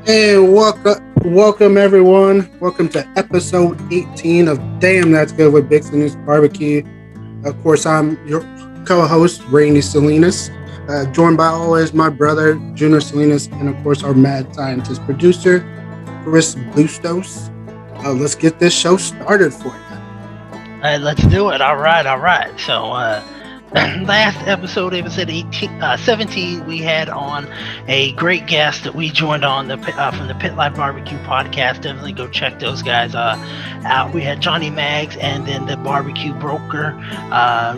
Hey, welcome everyone. Welcome to episode 18 of Damn That's Good with Big Salinas Barbecue. Of course, I'm your co-host, Randy Salinas, joined by always my brother, Junior Salinas, and of course our mad scientist producer, Chris Bustos. Let's get this show started for you. Let's do it. All right, all right. Last episode 17, we had on a great guest that we joined on from the Pit Life Barbecue podcast. Definitely go check those guys out. We had Johnny Maggs and then the Barbecue Broker.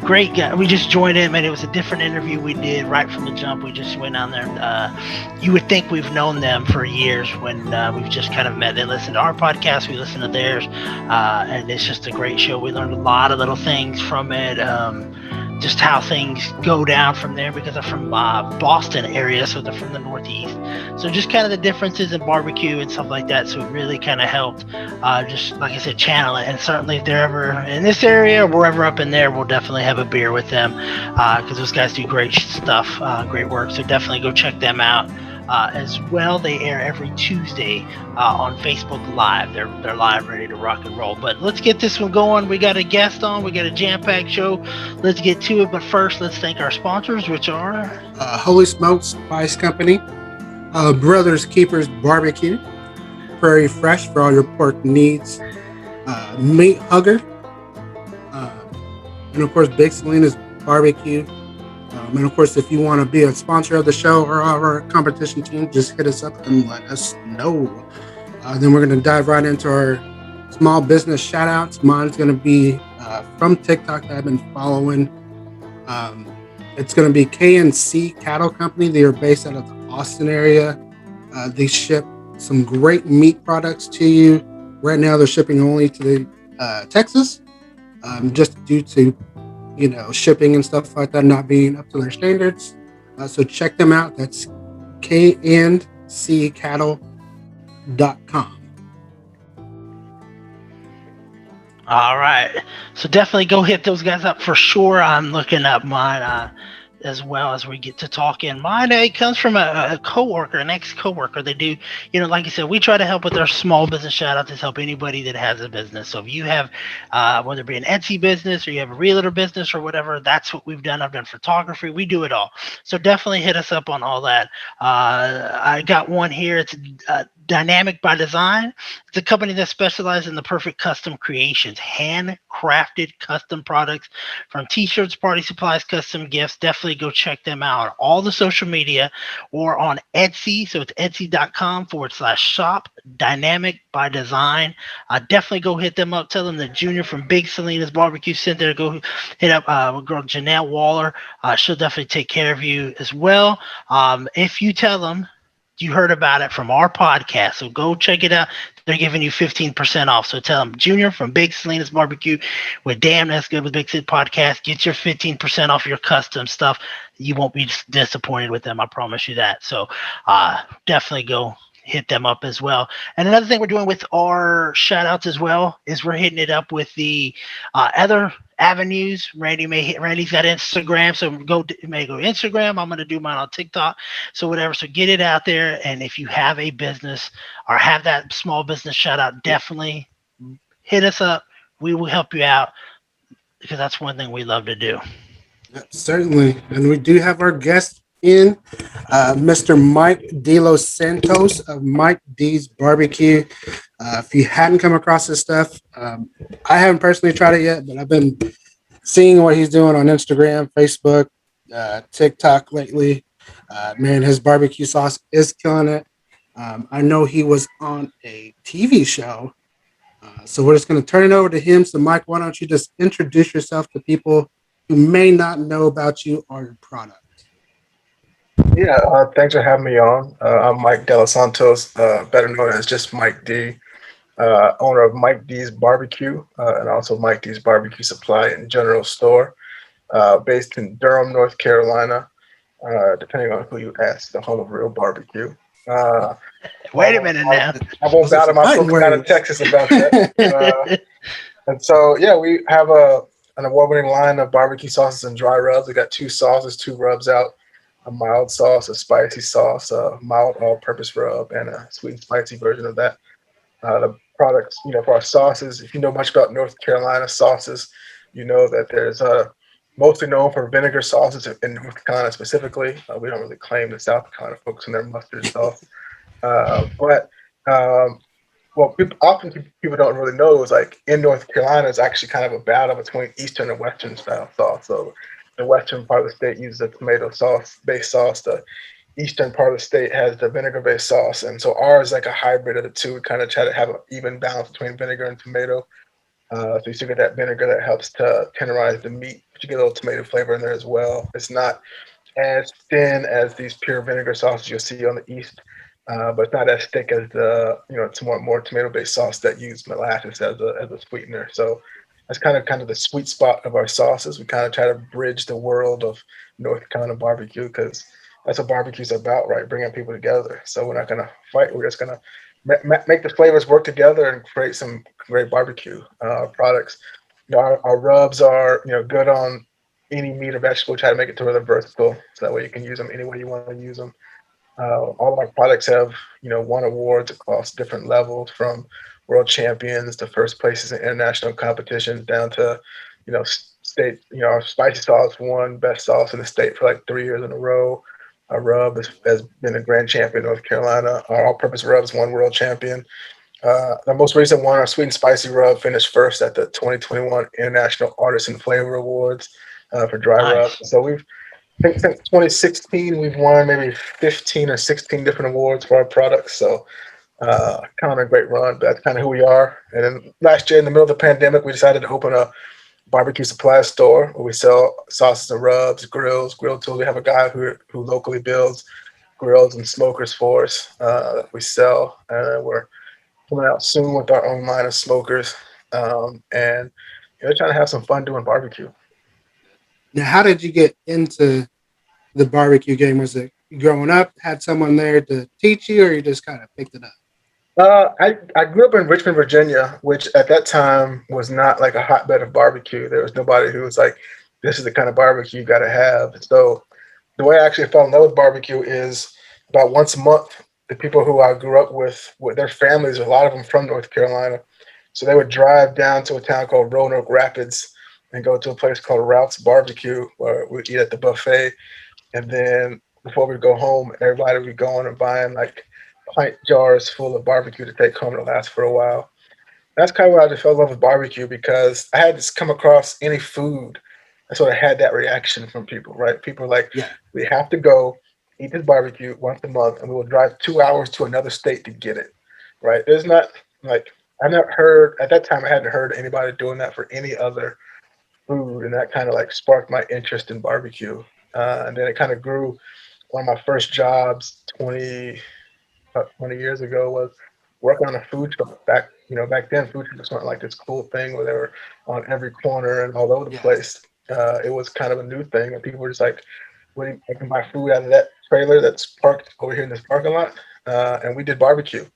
Great guy. We just joined him, and it was a different interview we did right from the jump. We just went on there. You would think we've known them for years when we've just kind of met. They listen to our podcast, we listen to theirs, and it's just a great show. We learned a lot of little things from it. Just how things go down from there because they're from Boston area, so they're from the Northeast. So just kind of the differences in barbecue and stuff like that. So it really kind of helped, just like I said, channel it. And certainly if they're ever in this area or wherever up in there, we'll definitely have a beer with them because those guys do great stuff, great work. So definitely go check them out. As well, they air every Tuesday on Facebook Live. They're live, ready to rock and roll. But let's get this one going. We got a guest on. We got a jam-packed show. Let's get to it. But first, let's thank our sponsors, which are Holy Smokes Spice Company, Brothers Keepers Barbecue, Prairie Fresh for all your pork needs, Meat Hugger, uh, and of course Big Salinas Barbecue. And of course, if you want to be a sponsor of the show or our competition team, just hit us up and let us know. Then we're going to dive right into our small business shout outs. Mine's going to be from TikTok that I've been following. It's going to be K&C Cattle Company. They are based out of the Austin area. They ship some great meat products to you. Right now, they're shipping only to Texas, just due to shipping and stuff like that not being up to their standards. So check them out. That's kncattle.com. all right. So definitely go hit those guys up for sure. I'm looking up mine as well as we get to talking. Mine it comes from a coworker, an ex-coworker. They do, like I said, we try to help with our small business shout outs to help anybody that has a business. So if you have, whether it be an Etsy business or you have a realtor business or whatever, that's what we've done. I've done photography. We do it all. So definitely hit us up on all that. I got one here. It's Dynamic by Design. It's a company that specializes in the perfect custom creations, handcrafted custom products from t-shirts, party supplies, custom gifts. Definitely go check them out on all the social media or on Etsy. So it's etsy.com/shop Dynamic by Design. Definitely go hit them up. Tell them that Junior from Big Salinas Barbecue sent there. Go hit up girl Janelle Waller. She'll definitely take care of you as well. If you tell them you heard about it from our podcast, so go check it out. They're giving you 15% off. So tell them Junior from Big Salinas Barbecue with Damn That's Good with Big Sid Podcast. Get your 15% off your custom stuff. You won't be disappointed with them. I promise you that. So definitely go hit them up as well. And another thing we're doing with our shout outs as well is we're hitting it up with the other avenues. Randy's got Instagram, so may go Instagram. I'm gonna do mine on TikTok. So whatever. So get it out there. And if you have a business or have that small business shout out, definitely hit us up. We will help you out because that's one thing we love to do. Certainly. And we do have our guest in, Mr. Mike De Los Santos of Mike D's Barbecue. If you hadn't come across this stuff, I haven't personally tried it yet, but I've been seeing what he's doing on Instagram, Facebook, TikTok lately. Man, his barbecue sauce is killing it. I know he was on a TV show. So we're just going to turn it over to him. So, Mike, why don't you just introduce yourself to people who may not know about you or your product? Yeah, thanks for having me on. I'm Mike De Los Santos, better known as just Mike D, owner of Mike D's Barbecue and also Mike D's Barbecue Supply and General Store, based in Durham, North Carolina, depending on who you ask, the home of real barbecue. Wait a minute now. I won't bow to my folks out of Texas about that. And so, yeah, we have an award-winning line of barbecue sauces and dry rubs. We got two sauces, two rubs out. a mild sauce, a spicy sauce, a mild all-purpose rub, and a sweet and spicy version of that. The products, for our sauces, if you know much about North Carolina sauces, you know that there's mostly known for vinegar sauces in North Carolina specifically. We don't really claim the South Carolina folks in their mustard sauce. But Well, often people don't really know is like in North Carolina is actually kind of a battle between Eastern and Western style sauce. So the Western part of the state uses a tomato sauce based sauce. The Eastern part of the state has the vinegar based sauce, and so ours is like a hybrid of the two. We kind of try to have an even balance between vinegar and tomato. So you still get that vinegar that helps to tenderize the meat, but you get a little tomato flavor in there as well. It's not as thin as these pure vinegar sauces you'll see on the east, but it's not as thick as the it's more tomato based sauce that use molasses as a sweetener. So that's kind of the sweet spot of our sauces. We kind of try to bridge the world of North Carolina barbecue because that's what barbecue's about, right? Bringing people together. So we're not gonna fight. We're just gonna make the flavors work together and create some great barbecue products. Our rubs are good on any meat or vegetable. Try to make it to where they're versatile, so that way you can use them any way you want to use them. All of our products have won awards across different levels, from world champions to first places in international competitions, down to state. Our spicy sauce won best sauce in the state for like 3 years in a row. Our rub has been a grand champion in North Carolina. Our all-purpose rubs won world champion. The most recent one, our sweet and spicy rub, finished first at the 2021 International Artisan Flavor Awards for dry rub. Nice. So I think since 2016, we've won maybe 15 or 16 different awards for our products. So kind of a great run. But that's kind of who we are. And then last year, in the middle of the pandemic, we decided to open a barbecue supply store where we sell sauces and rubs, grills, grill tools. We have a guy who locally builds grills and smokers for us that we sell. And we're coming out soon with our own line of smokers, and trying to have some fun doing barbecue. Now, how did you get into the barbecue game? Was it growing up, had someone there to teach you, or you just kind of picked it up? I grew up in Richmond, Virginia, which at that time was not like a hotbed of barbecue. There was nobody who was like, "This is the kind of barbecue you got to have." So the way I actually fell in love with barbecue is about once a month. The people who I grew up with their families, a lot of them from North Carolina, so they would drive down to a town called Roanoke Rapids and go to a place called Ralph's Barbecue, where we'd eat at the buffet, and then before we go home, everybody would be going and buying like pint jars full of barbecue to take home to last for a while. That's kind of where I just fell in love with barbecue because I had to come across any food. I sort of had that reaction from people, right? People were like, Yeah, we have to go eat this barbecue once a month and we will drive 2 hours to another state to get it, right? There's not like, I never heard, at that time, I hadn't heard anybody doing that for any other food. And that kind of like sparked my interest in barbecue. And then it kind of grew. One of my first jobs 20 years ago was working on a food truck. Back then, food trucks weren't like this cool thing where they were on every corner and all over the yes, place. It was kind of a new thing, and people were just like, I can buy food out of that trailer that's parked over here in this parking lot." And we did barbecue,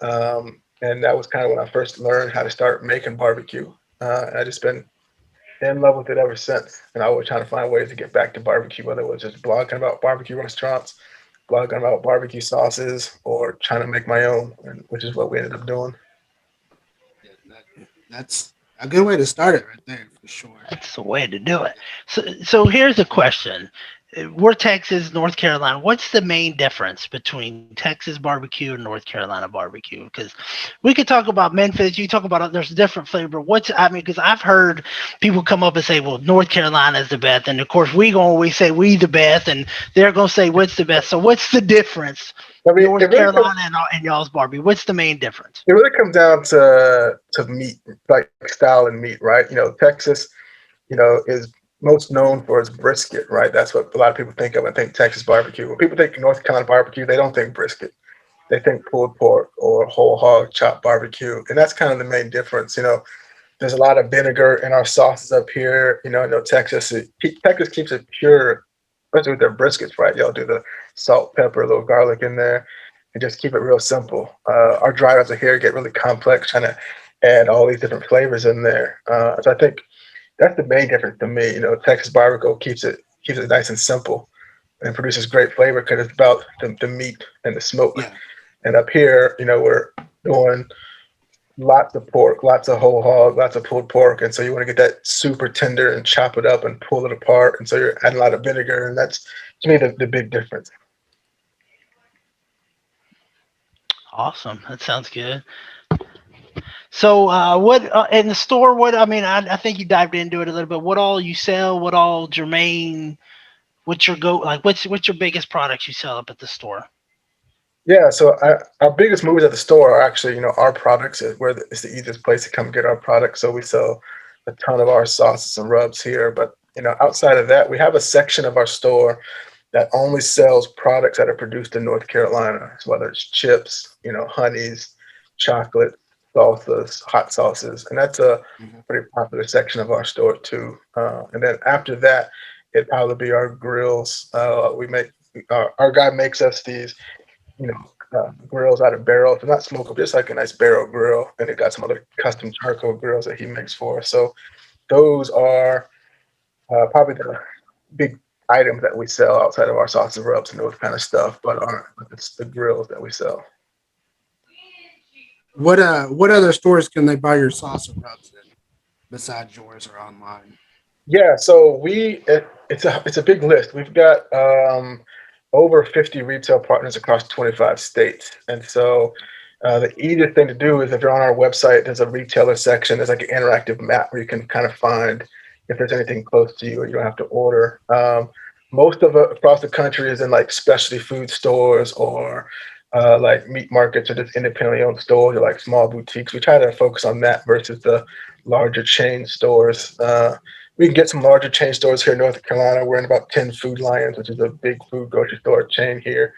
and that was kind of when I first learned how to start making barbecue. And I just been in love with it ever since. And I was trying to find ways to get back to barbecue, whether it was just blogging about barbecue restaurants, blogging about barbecue sauces, or trying to make my own, which is what we ended up doing. yeah, that's a good way to start it right there for sure. That's the way to do it. So here's a question. We're Texas, North Carolina. What's the main difference between Texas barbecue and North Carolina barbecue? Because we could talk about Memphis. You talk about there's a different flavor. Because I've heard people come up and say, well, North Carolina is the best. And of course, we going to always say we the best. And they're going to say, what's the best? So what's the difference? I mean, North Carolina and y'all's barbecue. What's the main difference? it really comes down to meat, like style and meat, right? Texas, is most known for its brisket, right? That's what a lot of people think of when they think Texas barbecue. When people think North Carolina barbecue, they don't think brisket. They think pulled pork or whole hog chopped barbecue, and that's kind of the main difference. There's a lot of vinegar in our sauces up here. Texas keeps it pure, especially with their briskets, right? Y'all do the salt, pepper, a little garlic in there, and just keep it real simple. Our dry rubs here get really complex, trying to add all these different flavors in there. So I think that's the main difference to me. Texas barbecue keeps it nice and simple. and produces great flavor because it's about the meat and the smoke. Yeah. And up here, we're doing lots of pork, lots of whole hog, lots of pulled pork, and so you want to get that super tender and chop it up and pull it apart. And so you're adding a lot of vinegar, and that's to me the big difference. Awesome. That sounds good. So, what in the store? What I mean, I think you dived into it a little bit. What all you sell? What all Jermaine? What's your go? Like, what's your biggest products you sell up at the store? Yeah, so our biggest movies at the store are actually, our products is where it's the easiest place to come get our products. So we sell a ton of our sauces and rubs here. But, outside of that, we have a section of our store that only sells products that are produced in North Carolina. So whether it's chips, honeys, chocolate, salsas, hot sauces, and that's a Mhm. pretty popular section of our store too. And then after that, it'd probably be our grills. We make our guy makes us these grills out of barrels. They're not smokable, just like a nice barrel grill. And it got some other custom charcoal grills that he makes for us. So those are probably the big items that we sell outside of our sausage rubs and those kind of stuff. But it's the grills that we sell. What other stores can they buy your sauce or rubs in besides yours or online? Yeah, so it's a big list. We've got over 50 retail partners across 25 states, and so the easiest thing to do is if you're on our website, there's a retailer section. There's like an interactive map where you can kind of find if there's anything close to you, or you don't have to order. Most of it across the country is in like specialty food stores or like meat markets or just independently owned stores or like small boutiques. We try to focus on that versus the larger chain stores. We can get some larger chain stores here in North Carolina. We're in about 10 Food Lions, which is a big food grocery store chain here.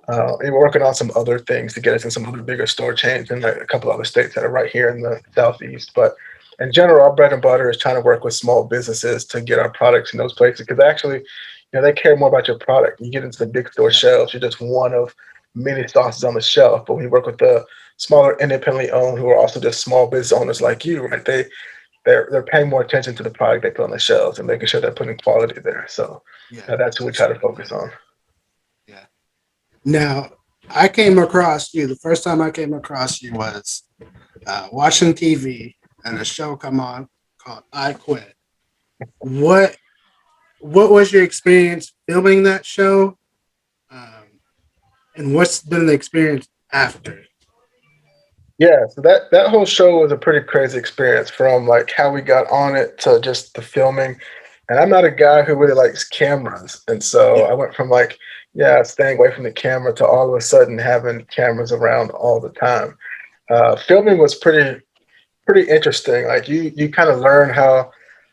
And we're working on some other things to get us in some other bigger store chains in a couple other states that are right here in the southeast. But in general, our bread and butter is trying to work with small businesses to get our products in those places because actually, they care more about your product. You get into the big store Yeah. shelves, you're just one of many sauces on the shelf. But when you work with the smaller independently owned who are also just small business owners like you, right? They're paying more attention to the product they put on the shelves and making sure they're putting quality there. So Yeah. that's what we That's try to really focus good. on. Yeah. Now, I came across you. The first time I came across you was watching TV and a show come on called I Quit. What What was your experience filming that show? Um, and what's been the experience after? Yeah, so that whole show was a pretty crazy experience from like how we got on it to just the filming. And I'm not a guy who really likes cameras. And so Yeah. I went from like, yeah, staying away from the camera to all of a sudden having cameras around all the time. Filming was pretty interesting. Like you kind of learn how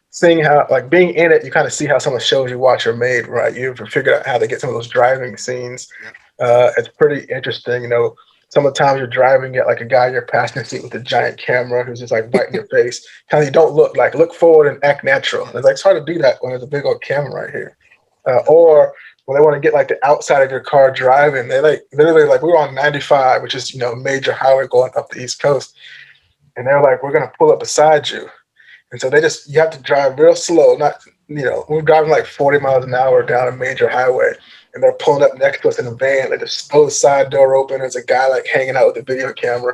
seeing how like being in it, you kind of see how some of the shows you watch are made, right? You ever figured out how to get some of those driving scenes. Yep. It's pretty interesting. Some of the times you're driving at like a guy in your passenger seat with a giant camera who's just like right in your face, telling you don't look forward and act natural. And it's Yes. like it's hard to do that when there's a big old camera right here. Yep. Or when they want to get like the outside of your car driving, they like literally like we were on 95, which is a major highway going up the East Coast, and they're like, we're gonna pull up beside you, and so you have to drive real slow. Not, we're driving like 40 miles an hour down a major highway, and they're pulling up next to us in a van. They just throw the side door open. There's a guy like hanging out with a video camera,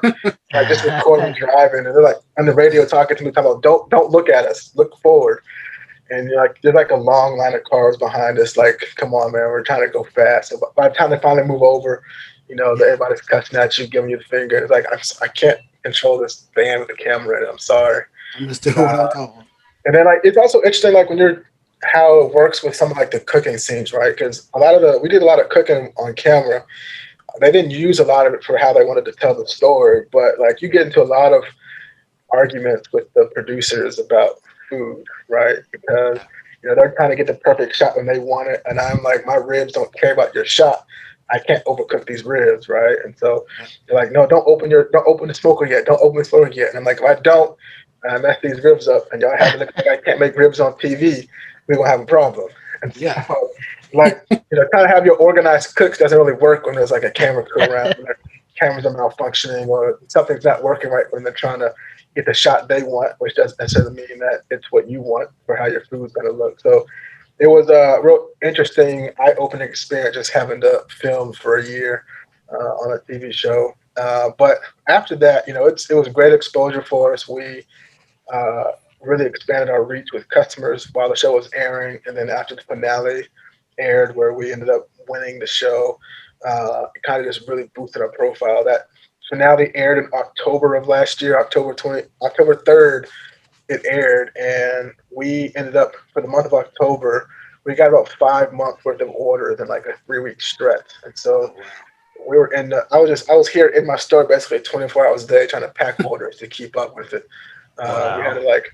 like just recording driving, and they're like on the radio talking to me, talking about don't look at us, look forward. And you're like, there's like a long line of cars behind us. Like, come on, man, we're trying to go fast. So by the time they finally move over, Yeah. everybody's cussing at you, giving you the finger. It's like I can't control this van with the camera. And I'm sorry. I'm just doing what Uh, I'm told. and then like it's also interesting like when you're how it works with some of like the cooking scenes, right? Because we did a lot of cooking on camera. They didn't use a lot of it for how they wanted to tell the story, but like you get into a lot of arguments with the producers about food, right? Because Yeah. they're trying to get the perfect shot when they want it, and I'm like, my ribs don't care about your shot. I can't overcook these ribs, right? And so Yep. they're like, no, don't open the smoker yet, don't open the smoker yet. And I'm like, if I don't, and I mess these ribs up, and y'all have it look like I can't make ribs on TV, we're gonna have a problem. And Yeah. so, like, kind of have your organized cooks doesn't really work when there's like a camera crew around, when their cameras are malfunctioning or something's not working right when they're trying to get the shot they want, which doesn't necessarily mean that it's what you want for how your food's going to look. So It was a real interesting, eye-opening experience just having to film for a year on a TV show. But after that, it was great exposure for us. We uh, really expanded our reach with customers while the show was airing, and then after the finale aired, where we ended up winning the show, it kind of just really boosted our profile. That finale aired in October of last year, October 3rd it aired, and we ended up for the month of October. We got about 5 months worth of orders in like a 3 week stretch, and so Oh wow. we were in. I was here in my store basically 24 hours a day trying to pack orders to keep up with it. We had Wow. to like,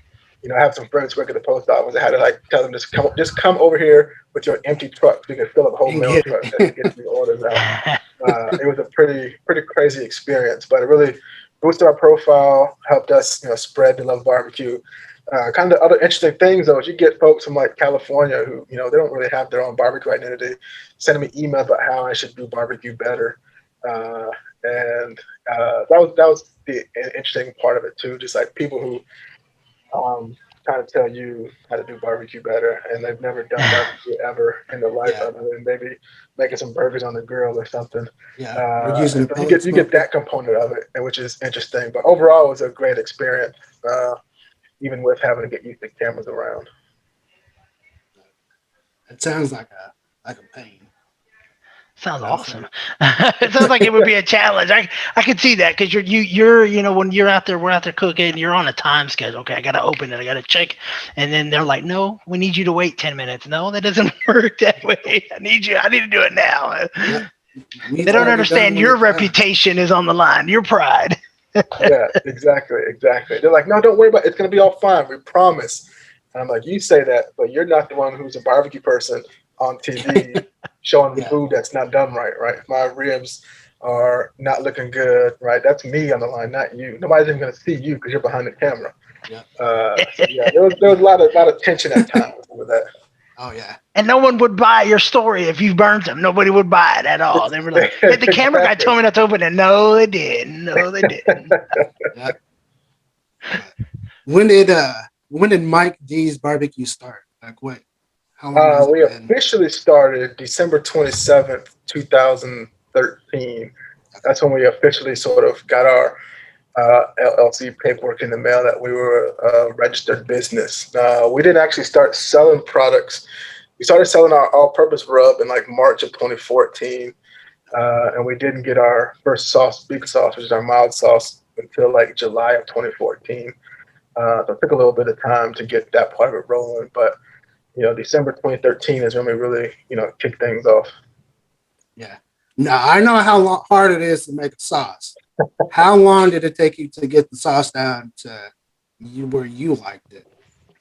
have some friends work at the post office. I had to like tell them just come over here with your empty truck so you can fill up a whole And mail get truck to get it. the orders out. It was a pretty crazy experience, but it really boosted our profile, helped us spread the love of barbecue. Kind of other interesting things though is you get folks from like California who they don't really have their own barbecue identity, sending me emails about how I should do barbecue better, uh, and that was the interesting part of it too. Just like people who trying to tell you how to do barbecue better, and they've never done barbecue ever in their life, Yeah, other than maybe making some burgers on the grill or something. yeah. Or using And a so you pellet get smoker. that component of it, and which is interesting. But overall, it was a great experience, even with having to get used to cameras around. It sounds like a pain. Sounds You know, awesome. It sounds like it would be a challenge. I could see that because you're when you're out there, we're out there cooking. You're on a time schedule. Okay, I got to open it. I got to check, and then they're like, "No, we need you to wait 10 minutes." No, that doesn't work that way. I need you. I need to do it now. yep. My They meat's don't got to be done understand when your it's done. reputation is on the line. Your pride. Yeah, exactly, exactly. They're like, no, don't worry about it. It's gonna be all fine. We promise. And I'm like, you say that, but you're not the one who's a barbecue person on TV showing Yeah, food that's not done right, right? If my ribs are not looking good, right? That's me on the line, not you. Nobody's even gonna see you because you're behind the camera. yeah. So yeah, there was a lot of tension at times with that. Oh yeah. And no one would buy your story if you burnt them. Nobody would buy it at all. They were like, "Hey, the camera guy Exactly. told me not to open it." No, they didn't. No, they didn't. Yeah. But when did Mike D's barbecue start? Like what? How long has it We been? officially started December 27th, 2013. Okay. That's when we officially sort of got our LLC paperwork in the mail that we were a registered business. We didn't actually start selling products. We started selling our all-purpose rub in like March of 2014, and we didn't get our first sauce, big sauce, which is our mild sauce, until like July of 2014. So it took a little bit of time to get that part of it rolling, but December 2013 is when we really kicked things off. Yeah. Now I know how hard it is to make a sauce. How long did it take you to get the sauce down to you where you liked it?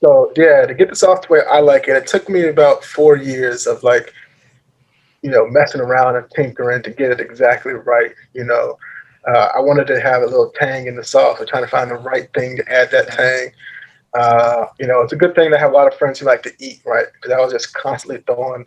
So yeah, to get the software, I like it. It took me about 4 years of like messing around and tinkering to get it exactly right. I wanted to have a little tang in the sauce. I'm trying to find the right thing to add that Yeah. tang. It's a good thing to have a lot of friends who like to eat, right? Because I was just constantly throwing,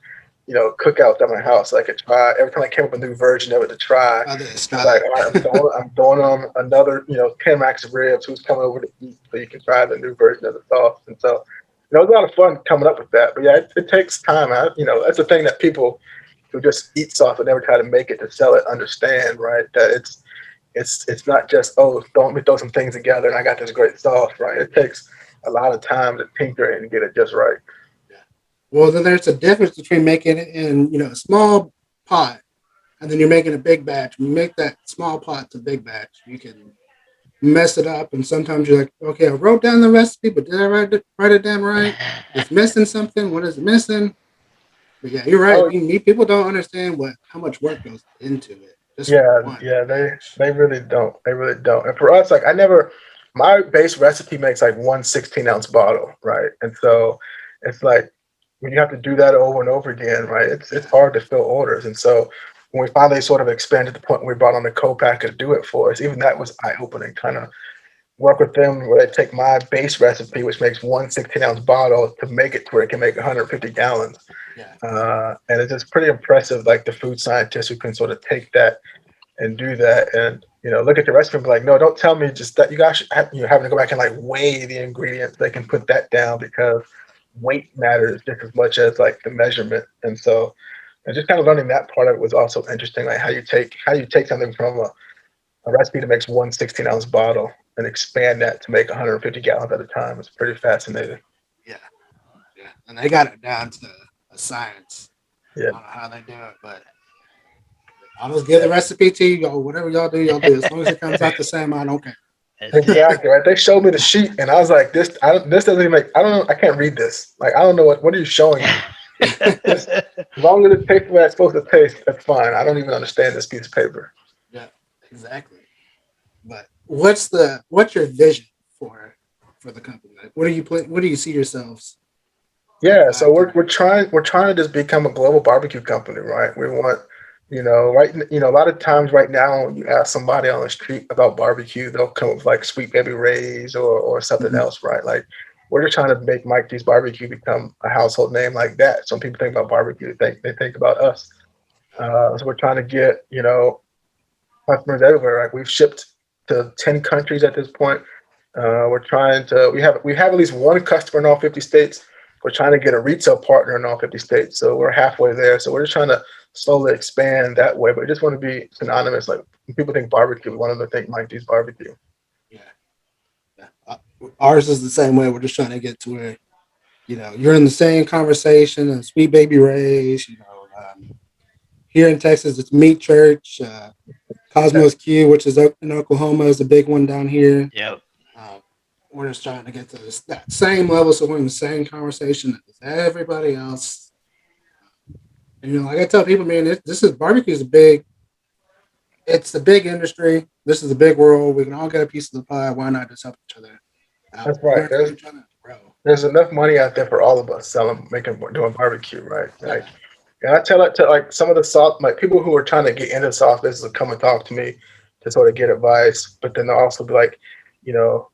cookouts at my house. So I could try every time I came up with a new version of it to try. Others It's try like, that. all right, I'm throwing on another, 10 racks of ribs. Who's coming over to eat so you can try the new version of the sauce? And so, it was a lot of fun coming up with that. But yeah, it takes time. That's the thing that people who just eat sauce but never try to make it to sell it understand, right? That it's not just let me throw some things together and I got this great sauce, right? It takes a lot of time to tinker and get it just right. Yeah. Well, then there's a difference between making it in a small pot and then you're making a big batch. When you make that small pot to big batch, you can mess it up, and sometimes you're like, okay, I wrote down the recipe, but did I write it down right? It's missing something. What is it missing? But yeah, you're right. Oh People don't understand how much work goes into it just for yeah, one. yeah, they really don't. They really don't. And for us, like my base recipe makes like one 16-ounce bottle, right? And so it's like when you have to do that over and over again, right? It's Yeah, hard to fill orders. And so when we finally sort of expanded to the point where we brought on the co-packer to do it for us, even that was eye opening. Kind of work with them where they take my base recipe, which makes one 16-ounce bottle, to make it to where it can make 150 gallons. yeah. And it's just pretty impressive, like the food scientists who can sort of take that and do that and look at the recipe and be like, no, don't tell me just that you guys should having to go back and like weigh the ingredients. They can put that down because weight matters just as much as like the measurement. And so, and just kind of learning that part of it was also interesting, like how you take something from a recipe that makes one 16-ounce bottle and expand that to make 150 gallons at a time. It's pretty fascinating. Yeah, yeah, and they got it down to a science. Yeah, I don't know how they do it, but I'll just give yeah, the recipe to you. Go whatever y'all do, y'all do. As long as it comes out the same, I don't care. That's it. exactly. Right. They showed me the sheet, and I was like, "This, this doesn't even make. I don't know. I can't read this. Like, I don't know what are you showing me? Just as long as it tastes the way it's supposed to taste, that's fine. I don't even understand this piece of paper." Yeah, exactly. But what's your vision for the company? Like, what do you play? What do you see yourselves like Yeah, so 5, 10 years? we're trying to just become a global barbecue company, right? We want, right, a lot of times right now when you ask somebody on the street about barbecue, they'll come with like Sweet Baby Ray's or something Mhm. else, right? Like we're just trying to make Mike D's Barbecue become a household name like that. So when people think about barbecue, they think about us. So we're trying to get customers everywhere. Like we've shipped to 10 countries at this point. We're trying to we have at least one customer in all 50 states. We're trying to get a retail partner in all 50 states. So we're halfway there. So we're just trying to slowly expand that way. But we just want to be synonymous. Like when people think barbecue, we want them to think Mike D's barbecue. Yeah, yeah. Ours is the same way. We're just trying to get to where you're in the same conversation and Sweet Baby Ray's. Here in Texas, it's Meat Church. Yeah, Cosmos Q, which is in Oklahoma, is a big one down here. Yep. Uh, we're just trying to get to that same level, so we're in the same conversation as everybody else. And like I tell people, man, this is barbecue is a big. It's a big industry. This is a big world. We can all get a piece of the pie. Why not just help each other out? that's right. We're trying to grow. There's enough money out there for all of us selling, making, doing barbecue, right? Yeah, Like, and I tell it to like some of the soft, like people who are trying to get into soft business will come and talk to me to sort of get advice, but then they'll also be like, you know,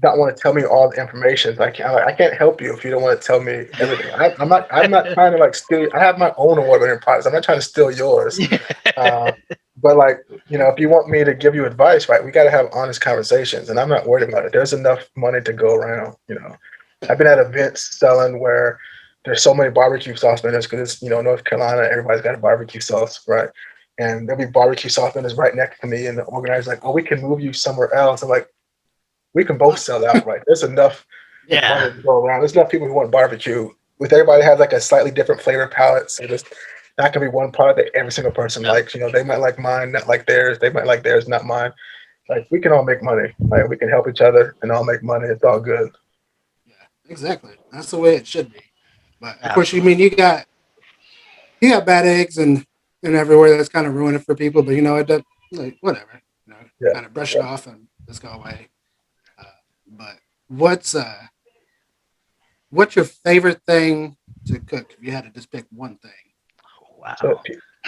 not want to tell me all the information. Like I can't help you if you don't want to tell me everything. I'm not trying to like steal. I have my own award-winning products. I'm not trying to steal yours. yeah, Uh, but like if you want me to give you advice, right, we got to have honest conversations, and I'm not worried about it. There's enough money to go around. I've been at events selling where there's so many barbecue sauce vendors because it's North Carolina. Everybody's got a barbecue sauce, right? And there'll be barbecue sauce vendors right next to me, and the organizer's like, "Oh, we can move you somewhere else." I'm like, we can both sell out, right? There's enough Yeah. money to go around. There's enough people who want barbecue. With everybody has like a slightly different flavor palette, so there's not gonna be one product that every single person Yep. likes. They might like mine, not like theirs. They might like theirs, not mine. Like we can all make money. Like we can help each other and all make money. It's all good. yeah, exactly. That's the way it should be. But of course, you Absolutely. mean you got bad eggs and everywhere that's kind of ruin it for people. But it does like whatever. Yeah. Kind of brush it off and just go away. Uh, but what's your favorite thing to cook? If you had to just pick one thing. So Wow.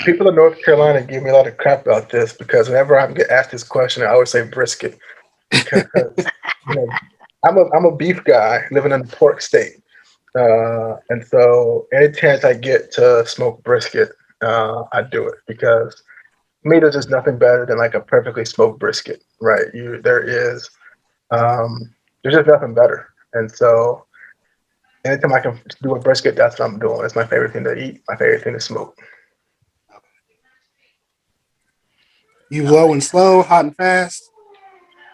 people in North Carolina give me a lot of crap about this because whenever I get asked this question, I always say brisket because you know I'm a beef guy living in the pork state. And so any chance I get to smoke brisket, I do it because to me there's just nothing better than like a perfectly smoked brisket, right? Um, there's just nothing better. And so anytime I can do a brisket, that's what I'm doing. It's my favorite thing to eat, my favorite thing to smoke. You Oh, low and slow, hot and fast.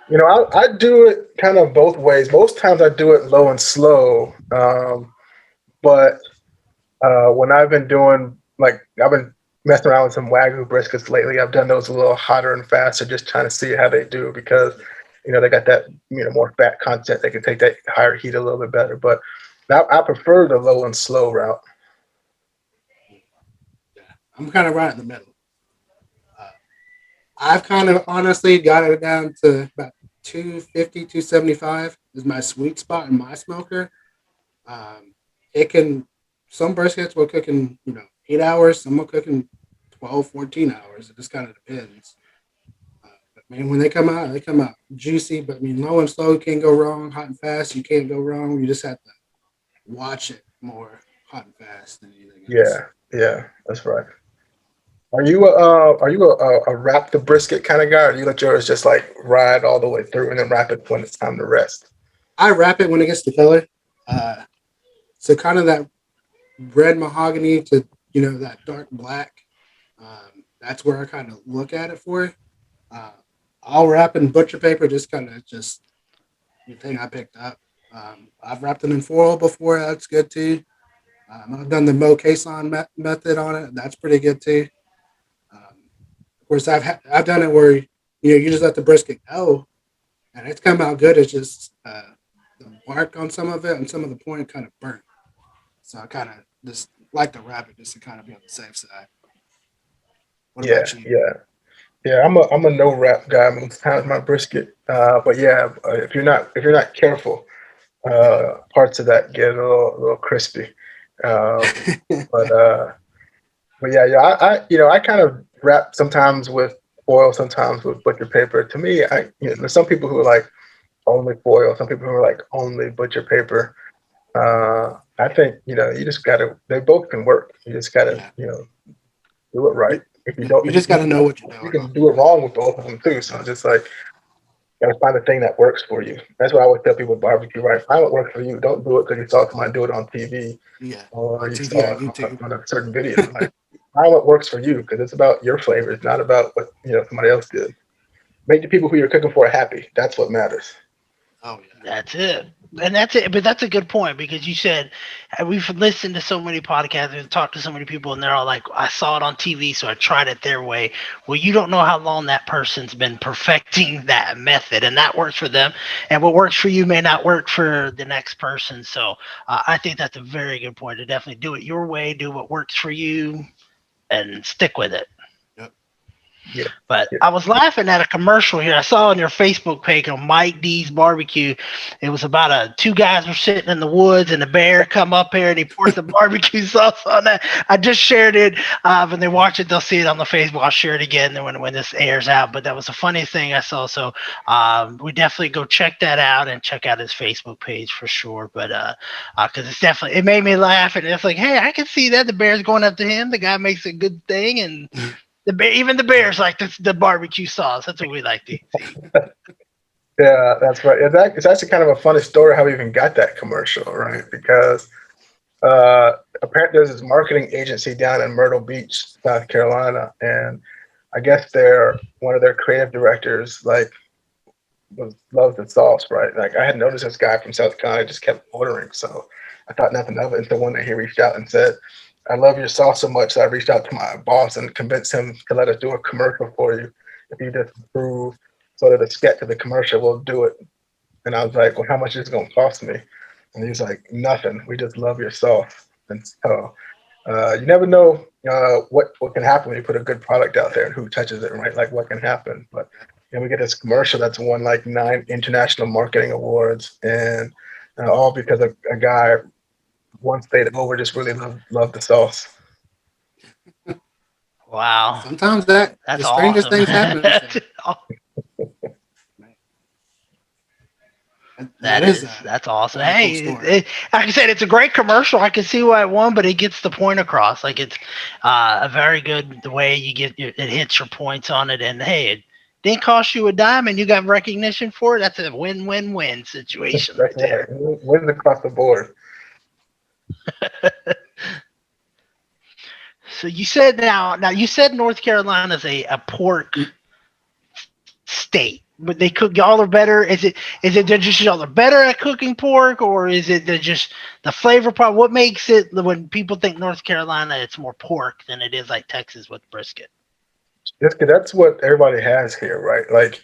I do it kind of both ways. Most times I do it low and slow, but when I've been doing like I've been messing around with some wagyu briskets lately. I've done those a little hotter and faster, just trying to see how they do because they got that more fat content. They can take that higher heat a little bit better. But I prefer the low and slow route. Yeah, I'm kind of right in the middle. Uh, I've kind of honestly got it down to about 250, 275 is my sweet spot in my smoker. It can some briskets will cook in 8 hours, some will cook in 12, 14 hours. It just kind of depends. But man, when they come out juicy. But I mean, low and slow can't go wrong. Hot and fast, you can't go wrong. You just have to watch it more hot and fast than anything else. Yeah, yeah, that's right. Are you a wrap the brisket kind of guy, or do you let yours just like ride all the way through and then wrap it when it's time to rest? I wrap it when it gets to color. Uh, So kind of that red mahogany to that dark black. That's where I kind of look at it for. Uh, I'll wrap in butcher paper, just kind of just the thing I picked up. I've wrapped them in foil before. That's good too. I've done the Mo Cason method on it. That's pretty good too. Of course, I've done it where you just let the brisket go, and it's come out good. It's just the bark on some of it and some of the point kind of burnt. So I kind of just like the wrap it just to kind of be on the safe side. What Yeah, about you? yeah, yeah. I'm a no wrap guy most times my brisket. But yeah, if you're not careful, Yeah. parts of that get a little crispy. Um, but yeah, I kind of wrap sometimes with foil, sometimes with butcher paper. To me, there's some people who are like only foil, some people who are like only butcher paper. I think you just gotta. They both can work. You just gotta Yeah. do it right. You, If you don't, you if just got to know what you're you doing. can do it wrong with both of them too. So just like gotta find the thing that works for you. That's what I always tell people with barbecue. Right? Find what works for you. Don't do it because you saw somebody do it on TV Yeah. or On you TV saw or it YouTube. on a certain video. Like find what works for you because it's about your flavor. It's not about what somebody else did. Make the people who you're cooking for happy. That's what matters. Oh yeah. That's it. And that's it. But that's a good point because you said we've listened to so many podcasts and talked to so many people, and they're all like, I saw it on TV, so I tried it their way. Well, you don't know how long that person's been perfecting that method, and that works for them. And what works for you may not work for the next person. So I think that's a very good point to definitely do it your way, do what works for you, and stick with it. Yep. Yeah, But yeah. I was laughing at a commercial here. I saw on your Facebook page on Mike D's Barbecue. It was about two guys were sitting in the woods and the bear come up here and he poured the barbecue sauce on that. I just shared it. When they watch it, they'll see it on the Facebook. I'll share it again when this airs out. But that was the funniest thing I saw. So we definitely go check that out and check out his Facebook page for sure. But because it's definitely it made me laugh and it's like, hey, I can see that the bear's going up to him. The guy makes a good thing and even the Bears like the barbecue sauce. That's what we like to see. Yeah, that's right. It's actually kind of a funny story how we even got that commercial, right? Because apparently there's this marketing agency down in Myrtle Beach, South Carolina, and I guess they're one of their creative directors like loves the sauce, right? Like I had noticed this guy from South Carolina just kept ordering, so I thought nothing of it until one day he reached out and said, "I love your sauce so much that I reached out to my boss and convinced him to let us do a commercial for you. If you just approve sort of the sketch of the commercial, we'll do it." And I was like, "Well, how much is it going to cost me?" And he was like, "Nothing. We just love your sauce." And so you never know what can happen when you put a good product out there and who touches it, right? Like what can happen. But we get this commercial that's won like 9 international marketing awards, and all because a guy one state over just really loved the sauce. Wow, Sometimes that that's the strangest awesome. things happen in this world. That is That's awesome. a cool Hey, story. like I said, it's a great commercial. I can see why it won, but it gets the point across. Like it's a very good the way you it hits your points on it, and hey, it didn't cost you a dime, and you got recognition for it. That's a win-win-win situation That's right right. there. Wins across the board. So you said now you said North Carolina's a pork Mm, state, but they cook y'all are better. Is it they're just y'all are better at cooking pork, or is it they're just the flavor part? What makes it when people think North Carolina, it's more pork than it is like Texas with brisket? That's what everybody has here, right? Like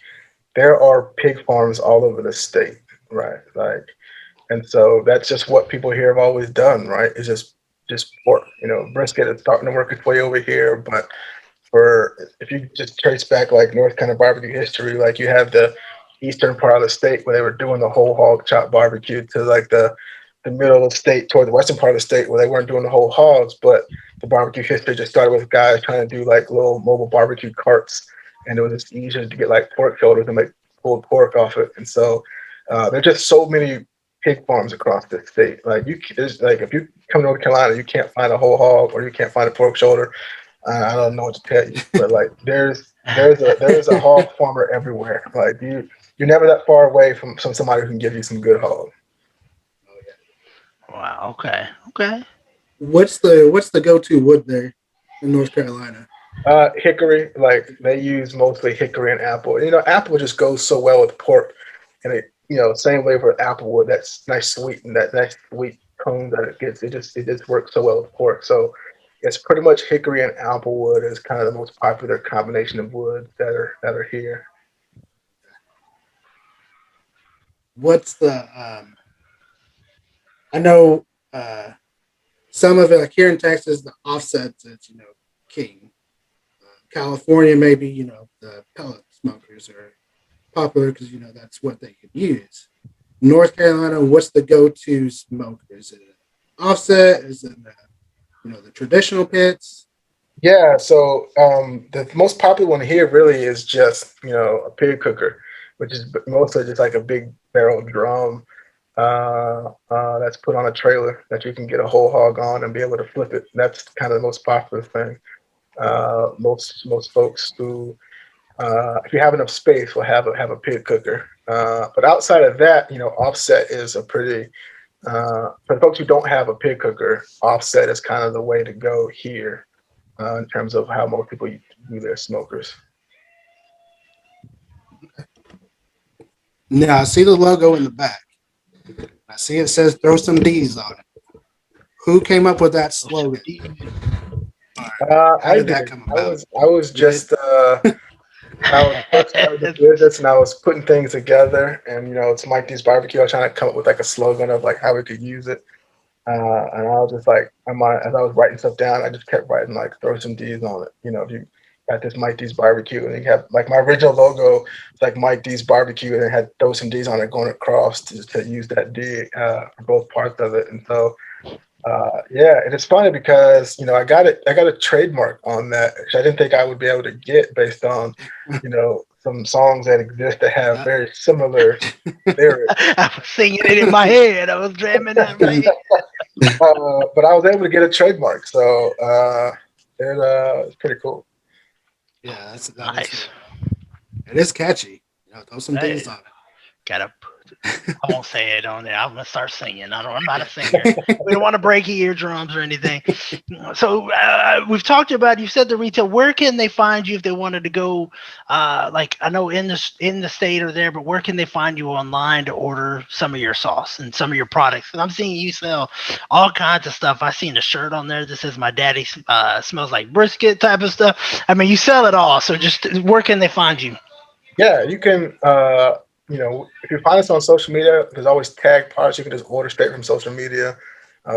there are pig farms all over the state, right? Like, and so that's just what people here have always done, right? It's just pork. Brisket is starting to work its way over here, but for if you just trace back like North Carolina barbecue history, like you have the eastern part of the state where they were doing the whole hog chop barbecue to like the middle of the state toward the western part of the state where they weren't doing the whole hogs, but the barbecue history just started with guys trying to do like little mobile barbecue carts, and it was just easier to get like pork shoulders and make pulled pork off it, and so there's just so many pig farms across the state. Like there's like if you come to North Carolina, you can't find a whole hog or you can't find a pork shoulder. I don't know what to tell you, but like there's a hog farmer everywhere. Like you're never that far away from somebody who can give you some good hog. oh yeah. Wow. Okay. Okay. What's the go-to wood there in North Carolina? Hickory, like they use mostly hickory and apple. You know, apple just goes so well with pork, and same way for applewood. That's nice sweet and that nice sweet tone that it gets. It just works so well with pork. So it's pretty much hickory and applewood is kind of the most popular combination of woods that are here. What's the I know some of it like here in Texas, the offsets is king. California, maybe the pellet smokers are popular because that's what they could use. North Carolina, what's the go-to smoker? Is it an offset? Is it the traditional pits? Yeah, so the most popular one here really is just a pig cooker, which is mostly just like a big barrel drum that's put on a trailer that you can get a whole hog on and be able to flip it. That's kind of the most popular thing. Most folks who, if you have enough space, will have a pig cooker. But outside of that, offset is a pretty for the folks who don't have a pig cooker, offset is kind of the way to go here in terms of how most people do their smokers. Now I see the logo in the back. I see it says "Throw some D's on it." Who came up with that Oh, some slogan? D. How I did that did. come I about? was I was You did? just when I was first starting the business and I was putting things together, and it's Mike D's barbecue. I was trying to come up with like a slogan of like how we could use it. And I was just like, as I was writing stuff down, I just kept writing like throw some D's on it. If you got this Mike D's barbecue, and you have like my original logo, it's like Mike D's barbecue, and it had throw some D's on it going across to use that D for both parts of it. And so yeah, and it's funny because I got a trademark on that, which I didn't think I would be able to get based on some songs that exist that have Yeah. very similar lyrics. I was singing it in my head. I was jamming it in my head. But I was able to get a trademark, so it's pretty cool. Yeah, that is Nice. it is catchy. Throw some D's Hey, on gotta. it. I won't say it on there. I'm gonna start singing. I don't. I'm not a singer. We don't want to break your eardrums or anything. So we've talked about. You said the retail. Where can they find you if they wanted to go? Like I know in the state or there, but where can they find you online to order some of your sauce and some of your products? Because I'm seeing you sell all kinds of stuff. I seen a shirt on there that says "My daddy smells like brisket" type of stuff. I mean, you sell it all. So just where can they find you? Yeah, you can. If you find us on social media, there's always tag parts. You can just order straight from social media.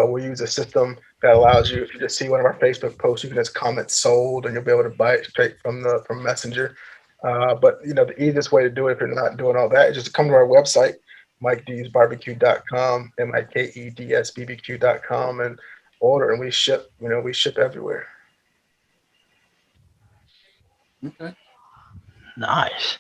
We use a system that allows you, if you just see one of our Facebook posts, you can just comment "sold" and you'll be able to buy it straight from Messenger. But the easiest way to do it if you're not doing all that is just to come to our website, MikeD'sBarbecue.com, MikeDSBBQ.com, and order, and we ship everywhere. Okay. Nice.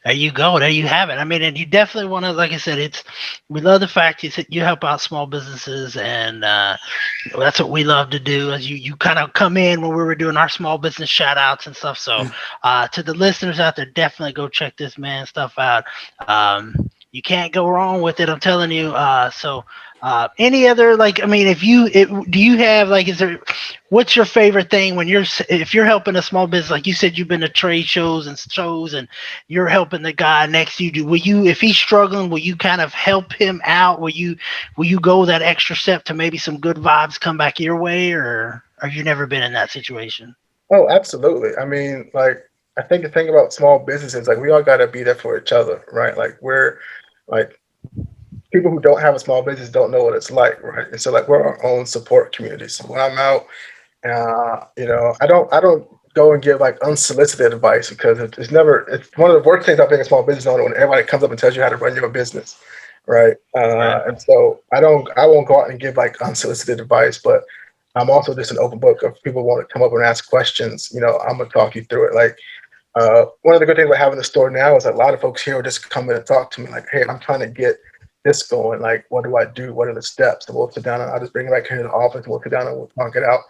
There you go. There you have it. I mean, and you definitely want to, like I said, it's we love the fact you help out small businesses, and that's what we love to do. As you kind of come in when we were doing our small business shout outs and stuff. So to the listeners out there, definitely go check this man stuff out. You can't go wrong with it. I'm telling you. Any other like? I mean, do you have like? Is there what's your favorite thing when if you're helping a small business? Like you said, you've been to trade shows and you're helping the guy next to you. Will you, if he's struggling, will you kind of help him out? Will you go that extra step to maybe some good vibes come back your way, or have you never been in that situation? Oh, absolutely. I mean, like, I think the thing about small businesses, like, we all got to be there for each other, right? Like, like, people who don't have a small business don't know what it's like, right? And so, like, we're our own support community. So when I'm out, I don't go and give like unsolicited advice because it's one of the worst things about being a small business owner when everybody comes up and tells you how to run your business, right? Right. And so I won't go out and give like unsolicited advice, but I'm also just an open book. If people want to come up and ask questions, I'm gonna talk you through it. Like one of the good things about having the store now is that a lot of folks here will just come in and talk to me like, hey, I'm trying to get this going. Like, what do I do? What are the steps? And we'll sit down and I'll just bring it back here to the office and we'll sit down and we'll talk it out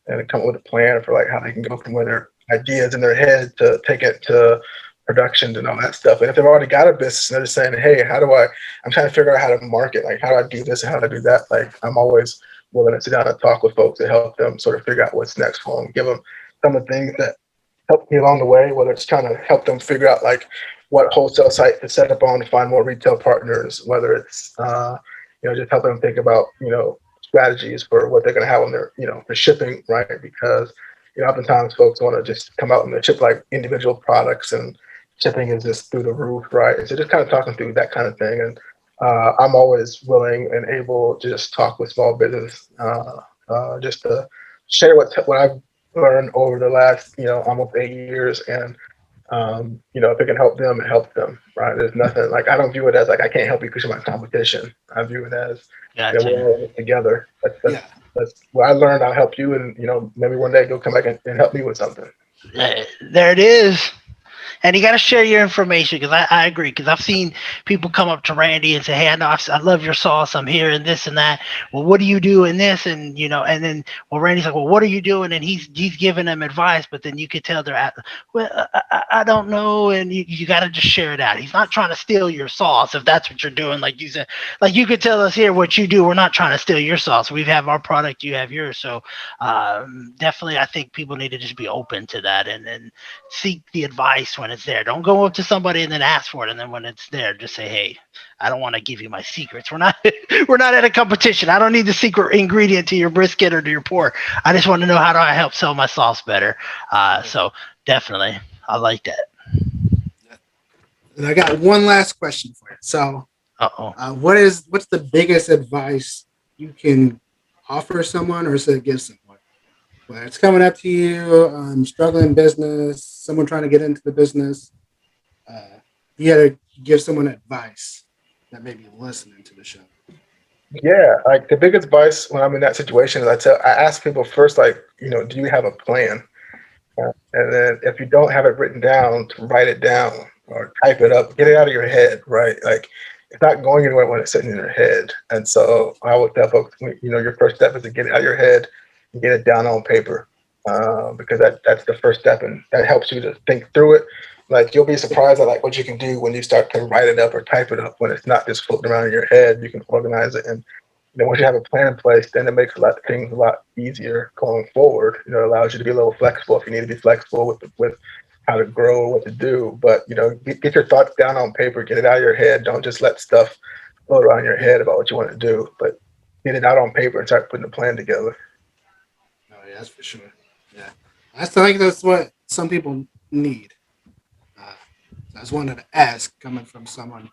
and come up with a plan for like how they can go from where their ideas in their head to take it to productions and all that stuff. And if they've already got a business and they're just saying, hey, how do I, I'm trying to figure out how to market, like how do I do this and how do I do that? Like I'm always willing to sit down and talk with folks to help them sort of figure out what's next for them, give them some of the things that helped me along the way, whether it's trying to help them figure out like what wholesale site to set up on to find more retail partners, whether it's, just helping them think about, strategies for what they're going to have on their, for shipping, right? Because oftentimes folks want to just come out and they ship like individual products and shipping is just through the roof, right? So just kind of talking through that kind of thing. And I'm always willing and able to just talk with small business, just to share what I've learned over the last, almost 8 years. And, if it can help them, it helps them, right? There's nothing like, I don't view it as like, I can't help you because you're my competition. I view it as, we're Gotcha. all in it together. Yeah. That's what I learned. I'll help you. And, maybe one day you'll come back and help me with something. There it is. And you got to share your information because I agree. Because I've seen people come up to Randy and say, "Hey, I know I love your sauce. I'm hearing this and that. Well, what do you do in this?" And and then Randy's like, "Well, what are you doing?" And he's giving them advice, but then you could tell they're at, "Well, I don't know." And you got to just share it out. He's not trying to steal your sauce if that's what you're doing. Like you said, like you could tell us here what you do. We're not trying to steal your sauce. We have our product, you have yours. So definitely, I think people need to just be open to that and seek the advice when it's there. Don't go up to somebody and then ask for it, and then when it's there, just say, "Hey, I don't want to give you my secrets. We're not we're not at a competition. I don't need the secret ingredient to your brisket or to your pork. I just want to know how do I help sell my sauce better." So definitely, I like that. And I got one last question for you. So, Uh oh. what's the biggest advice you can offer someone or say give someone? Whether it's coming up to you, struggling in business, someone trying to get into the business, you got to give someone advice that may be listening to the show. Yeah, like the biggest advice when I'm in that situation is I ask people first, like, do you have a plan? And then if you don't have it written down, to write it down or type it up, get it out of your head, right? Like it's not going anywhere when it's sitting in your head. And so I would tell folks, your first step is to get it out of your head and get it down on paper, because that's the first step, and that helps you to think through it. Like you'll be surprised at like what you can do when you start to write it up or type it up when it's not just floating around in your head. You can organize it, and once you have a plan in place, then it makes a lot of things a lot easier going forward. It allows you to be a little flexible if you need to be flexible with how to grow, what to do. But get your thoughts down on paper, get it out of your head. Don't just let stuff float around your head about what you want to do, but get it out on paper and start putting a plan together. Oh yeah, that's for sure. Yeah, I still think that's what some people need. Uh, so I just wanted to ask, coming from someone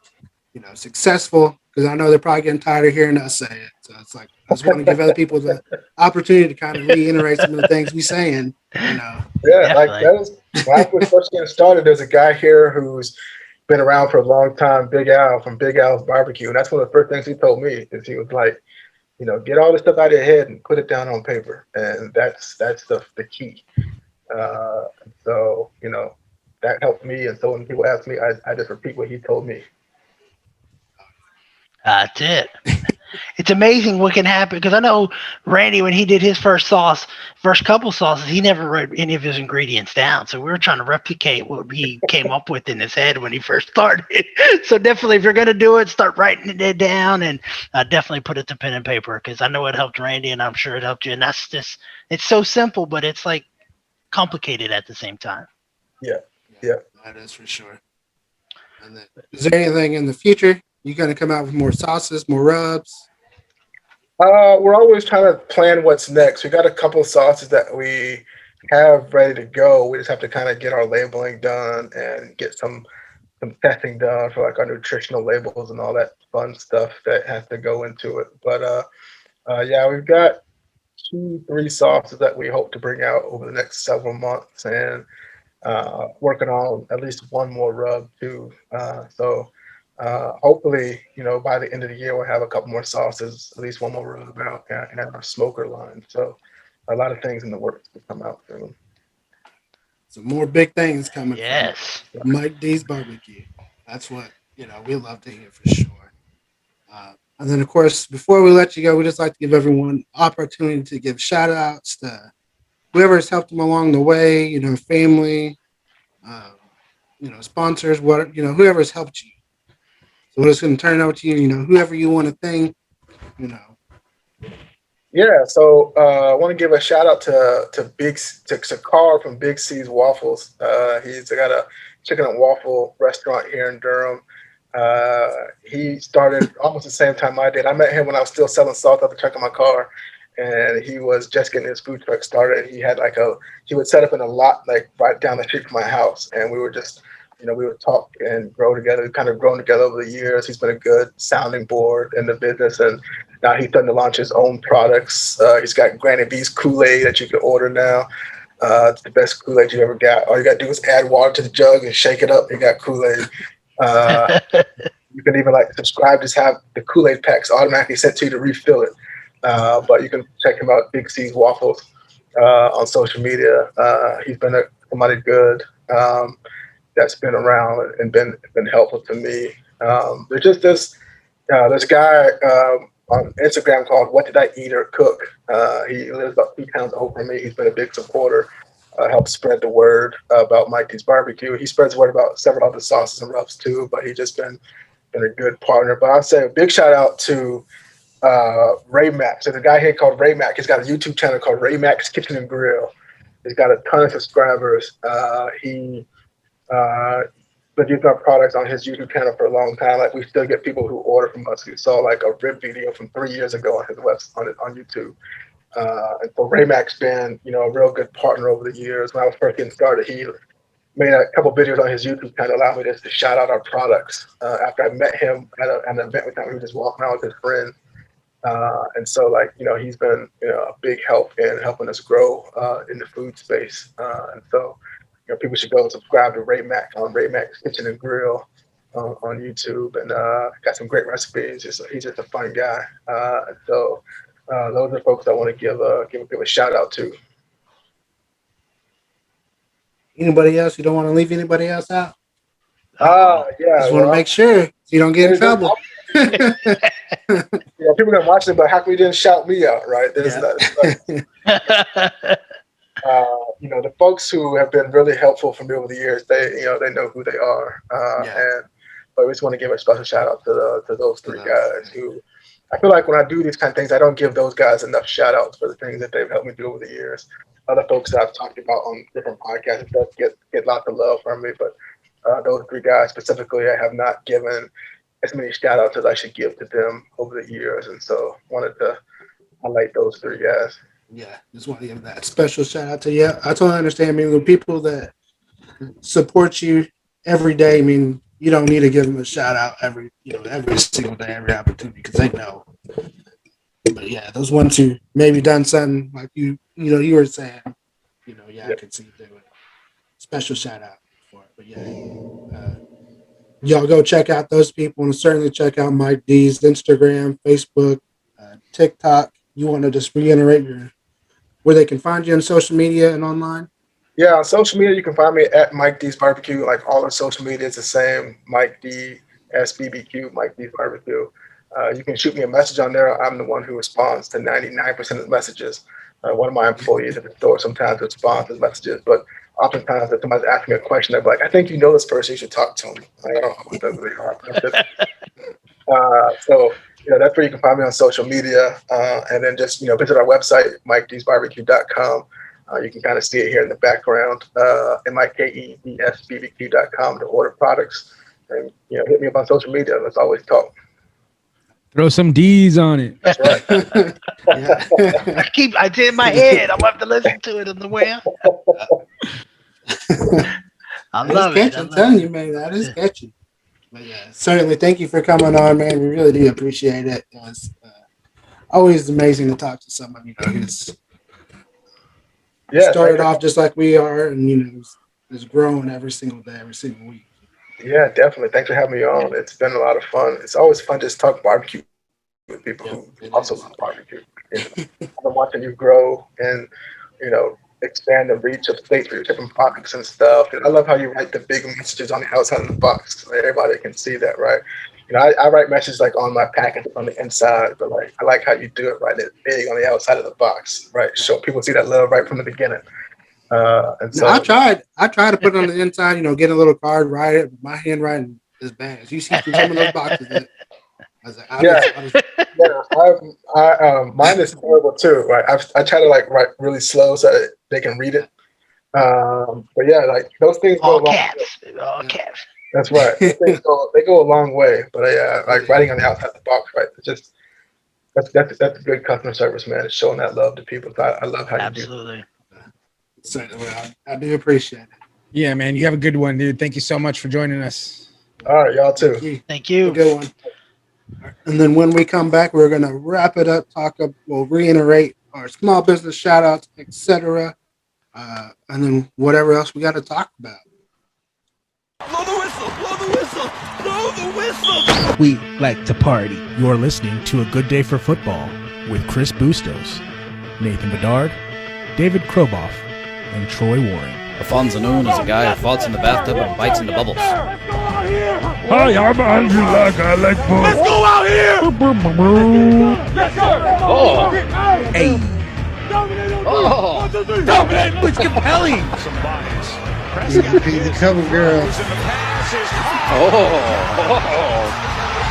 successful, because I know they're probably getting tired of hearing us say it. So it's like I just want to give other people the opportunity to kind of reiterate some of the things we saying. Yeah, like Definitely. that was when I was first getting started. There's a guy here who's been around for a long time, Big Al from Big Al's Barbecue, and that's one of the first things he told me is he was like, get all this stuff out of your head and put it down on paper, and that's the key. So that helped me, and so when people ask me, I just repeat what he told me. That's it. It's amazing what can happen because I know Randy when he did his first couple sauces, he never wrote any of his ingredients down. So we were trying to replicate what he came up with in his head when he first started. So definitely, if you're gonna do it, start writing it down and definitely put it to pen and paper because I know it helped Randy and I'm sure it helped you. And that's just it's so simple, but it's like complicated at the same time. Yeah, Yeah, yeah. that is for sure. And then, is there anything in the future you going to come out with more sauces, more rubs? We're always trying to plan what's next. We got a couple of sauces that we have ready to go. We just have to kind of get our labeling done and get some testing done for like our nutritional labels and all that fun stuff that has to go into it. But yeah, we've got 2, 3 sauces that we hope to bring out over the next several months, and working on at least one more rub too. So hopefully, by the end of the year, we'll have a couple more sauces, at least one more rub out, and our smoker line. So a lot of things in the works to come out soon. So more big things coming from Yes. Mike D's Barbecue. That's what we love to hear for sure. And then, of course, before we let you go, we just like to give everyone opportunity to give shout outs to whoever has helped them along the way, family, um, sponsors, what whoever's helped you. So we're just going to turn it over to you. Whoever you want to thank. You know, Yeah, so I want to give a shout out to Carl from Big C's Waffles. He's got a chicken and waffle restaurant here in Durham. He started almost the same time I did. I met him when I was still selling salt out the trunk of my car, and he was just getting his food truck started. He would set up in a lot like right down the street from my house, and we were just we would talk and grow together. We've kind of grown together over the years. He's been a good sounding board in the business, and now he's starting to launch his own products. He's got Granny B's Kool-Aid that you can order now. It's the best Kool-Aid you ever got. All you got to do is add water to the jug and shake it up. You got Kool-Aid. Uh, you can even like subscribe, just have the Kool-Aid packs automatically sent to you to refill it. But you can check him out, Big C's Waffles, on social media. He's been somebody good that's been around and been helpful to me. There's a guy on Instagram called What Did I Eat or Cook? He lives about 3 towns over from me. He's been a big supporter, helped spread the word about Mike D's Barbecue. He spreads the word about several other sauces and rubs too, but he's just been a good partner. But I'd say a big shout out to Ray Mack. So the guy here called Ray Mack, he's got a YouTube channel called Ray Mack's Kitchen and Grill. He's got a ton of subscribers. He been using our products on his YouTube channel for a long time. Like we still get people who order from us. We saw like a rib video from 3 years ago on his on YouTube. And so Ray Mac's been, a real good partner over the years. When I was first getting started, he made a couple videos on his YouTube channel, allowed me just to shout out our products. After I met him at an event with him, he was just walking around with his friends. And so, he's been, a big help in helping us grow in the food space. And so, people should go and subscribe to Ray Mack on Ray Mack's Kitchen and Grill on YouTube, and got some great recipes. He's just a fun guy. And so, those are the folks I want to give a shout out to. anybody else? You don't want to leave anybody else out. Yeah. Just want to make sure so you don't get in trouble. People are gonna watch it, but how come you didn't shout me out, right? The folks who have been really helpful for me over the years, they know who they are, and but we just want to give a special shout out to those three guys who. I feel like when I do these kind of things, I don't give those guys enough shout outs for the things that they've helped me do over the years. Other folks that I've talked about on different podcasts and stuff get lots of love from me, but those three guys specifically, I have not given as many shout outs as I should give to them over the years, and so wanted to highlight those three guys. Yeah, just want to give that special shout out to you. I totally understand. I mean, the people that support you every day. I mean, you don't need to give them a shout out every single day, every opportunity because they know. But yeah, those ones who maybe done something like you were saying, I could see you doing special shout out for it. But yeah, y'all go check out those people and certainly check out Mike D's Instagram, Facebook, TikTok. You want to just reiterate where they can find you on social media and online? Yeah, on social media, you can find me at Mike D's Barbecue. Like all our social media is the same, Mike D SBBQ, Mike D's Barbecue. You can shoot me a message on there. I'm the one who responds to 99% of the messages. One of my employees at the store sometimes responds to messages, but oftentimes if somebody's asking me a question, they're like, I think you know this person, you should talk to them. I don't know what that really are. So, that's where you can find me on social media. And then just, visit our website, MikeD'sBarbecue.com. You can kind of see it here in the background, MikeD'sBBQ.com to order products. And, hit me up on social media. Let's always talk. Throw some D's on it. That's right. I did in my head. I'm going to have to listen to it on the way out. I love it. I'm telling you, man, that is catchy. But yeah, certainly thank you for coming on, man. We really do appreciate it. It's always amazing to talk to somebody who's started off just like we are and is growing every single day, every single week. Yeah, definitely. Thanks for having me on. It's been a lot of fun. It's always fun to just talk barbecue with people who also love barbecue. I've been watching you grow and, expand the reach of states for your different products and stuff. And I love how you write the big messages on the outside of the box so everybody can see that, right? I write messages like on my package on the inside, but I like how you do it, right? It's big on the outside of the box, right? So people see that love right from the beginning. And No, so, I tried to put it on the inside, get a little card, write it. But my handwriting is bad. As you see through some of those boxes, I was like, mine is terrible too. Right, I try to like write really slow so that they can read it. But yeah, like those things go All a long way. caps. All caps. That's right. Those things go a long way. But like writing on the outside of the box, right? It's just that's good customer service, man. It's showing that love to people. So I love how you do. Absolutely. Certainly, I do appreciate it. Yeah, man. You have a good one, dude. Thank you so much for joining us. All right, y'all too. Thank you. A good one. And then when we come back, we're gonna wrap it up. We'll reiterate our small business shout outs, etc. And then whatever else we got to talk about. Blow the whistle! Blow the whistle! Blow the whistle! We like to party. You're listening to A Good Day for Football with Chris Bustos, Nathan Bedard, David Kroboff, and Troy Warren. Alfonso Noon is a guy who farts in the bathtub and bites into bubbles. Hi, I'm Andrew Luck. I like books. Let's go out here! Yes, sir! Oh! Hey, Oh! Dominate! it's compelling. Some bodies. He's a cover girl. And the pass is caught. Oh!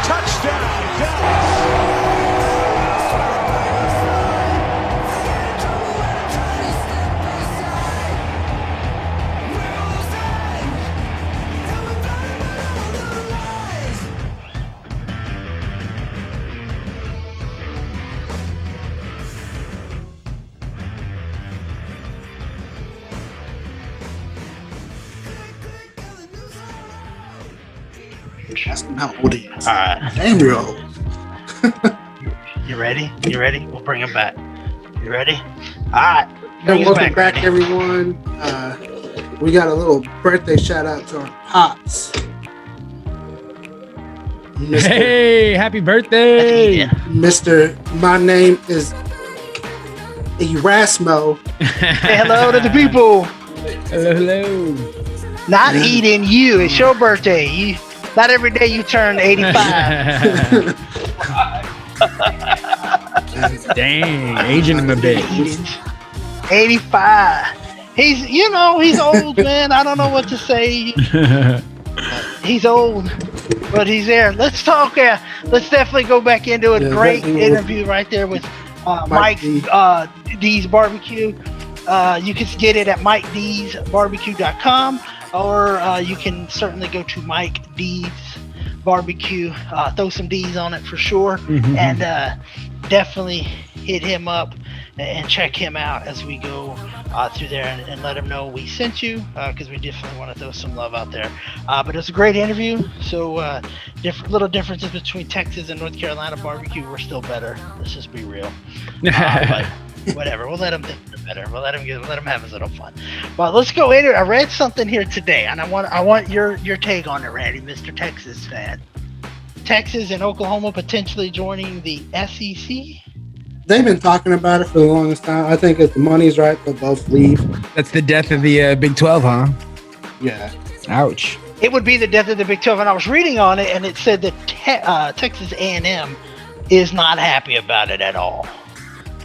Touchdown, Dallas. Ask him how old he is. All right. Damn, you're old. You ready? You ready? We'll bring him back. You ready? All right. Bring us Welcome back, Randy. everyone. We got a little birthday shout out to our pops. Hey, happy birthday. Yeah. Mr. My name is Erasmo. Say hello to the people. Hello. Not Eden, you. It's your birthday. Not every day you turn 85. Dang, aging him a bit. Eden. 85. He's old, man. I don't know what to say. He's old, but he's there. Let's talk. Let's definitely go back into a great interview right there with Mike D's Barbecue. You can get it at MikeD'sBarbecue.com, or you can certainly go to Mike D's Barbecue. Throw some D's on it for sure, and definitely hit him up and check him out as we go through there and let him know we sent you, because we definitely want to throw some love out there. But it was a great interview. So little differences between Texas and North Carolina barbecue. We're still better. Let's just be real. But whatever. We'll let them think they're better. We'll let them have a little fun. But let's go into it. I read something here today, and I want your take on it, Randy, Mr. Texas fan. Texas and Oklahoma potentially joining the SEC. They've been talking about it for the longest time. I think if the money's right, they'll both leave. That's the death of the Big 12, huh? Yeah. Ouch. It would be the death of the Big 12, and I was reading on it, and it said that Texas A&M is not happy about it at all.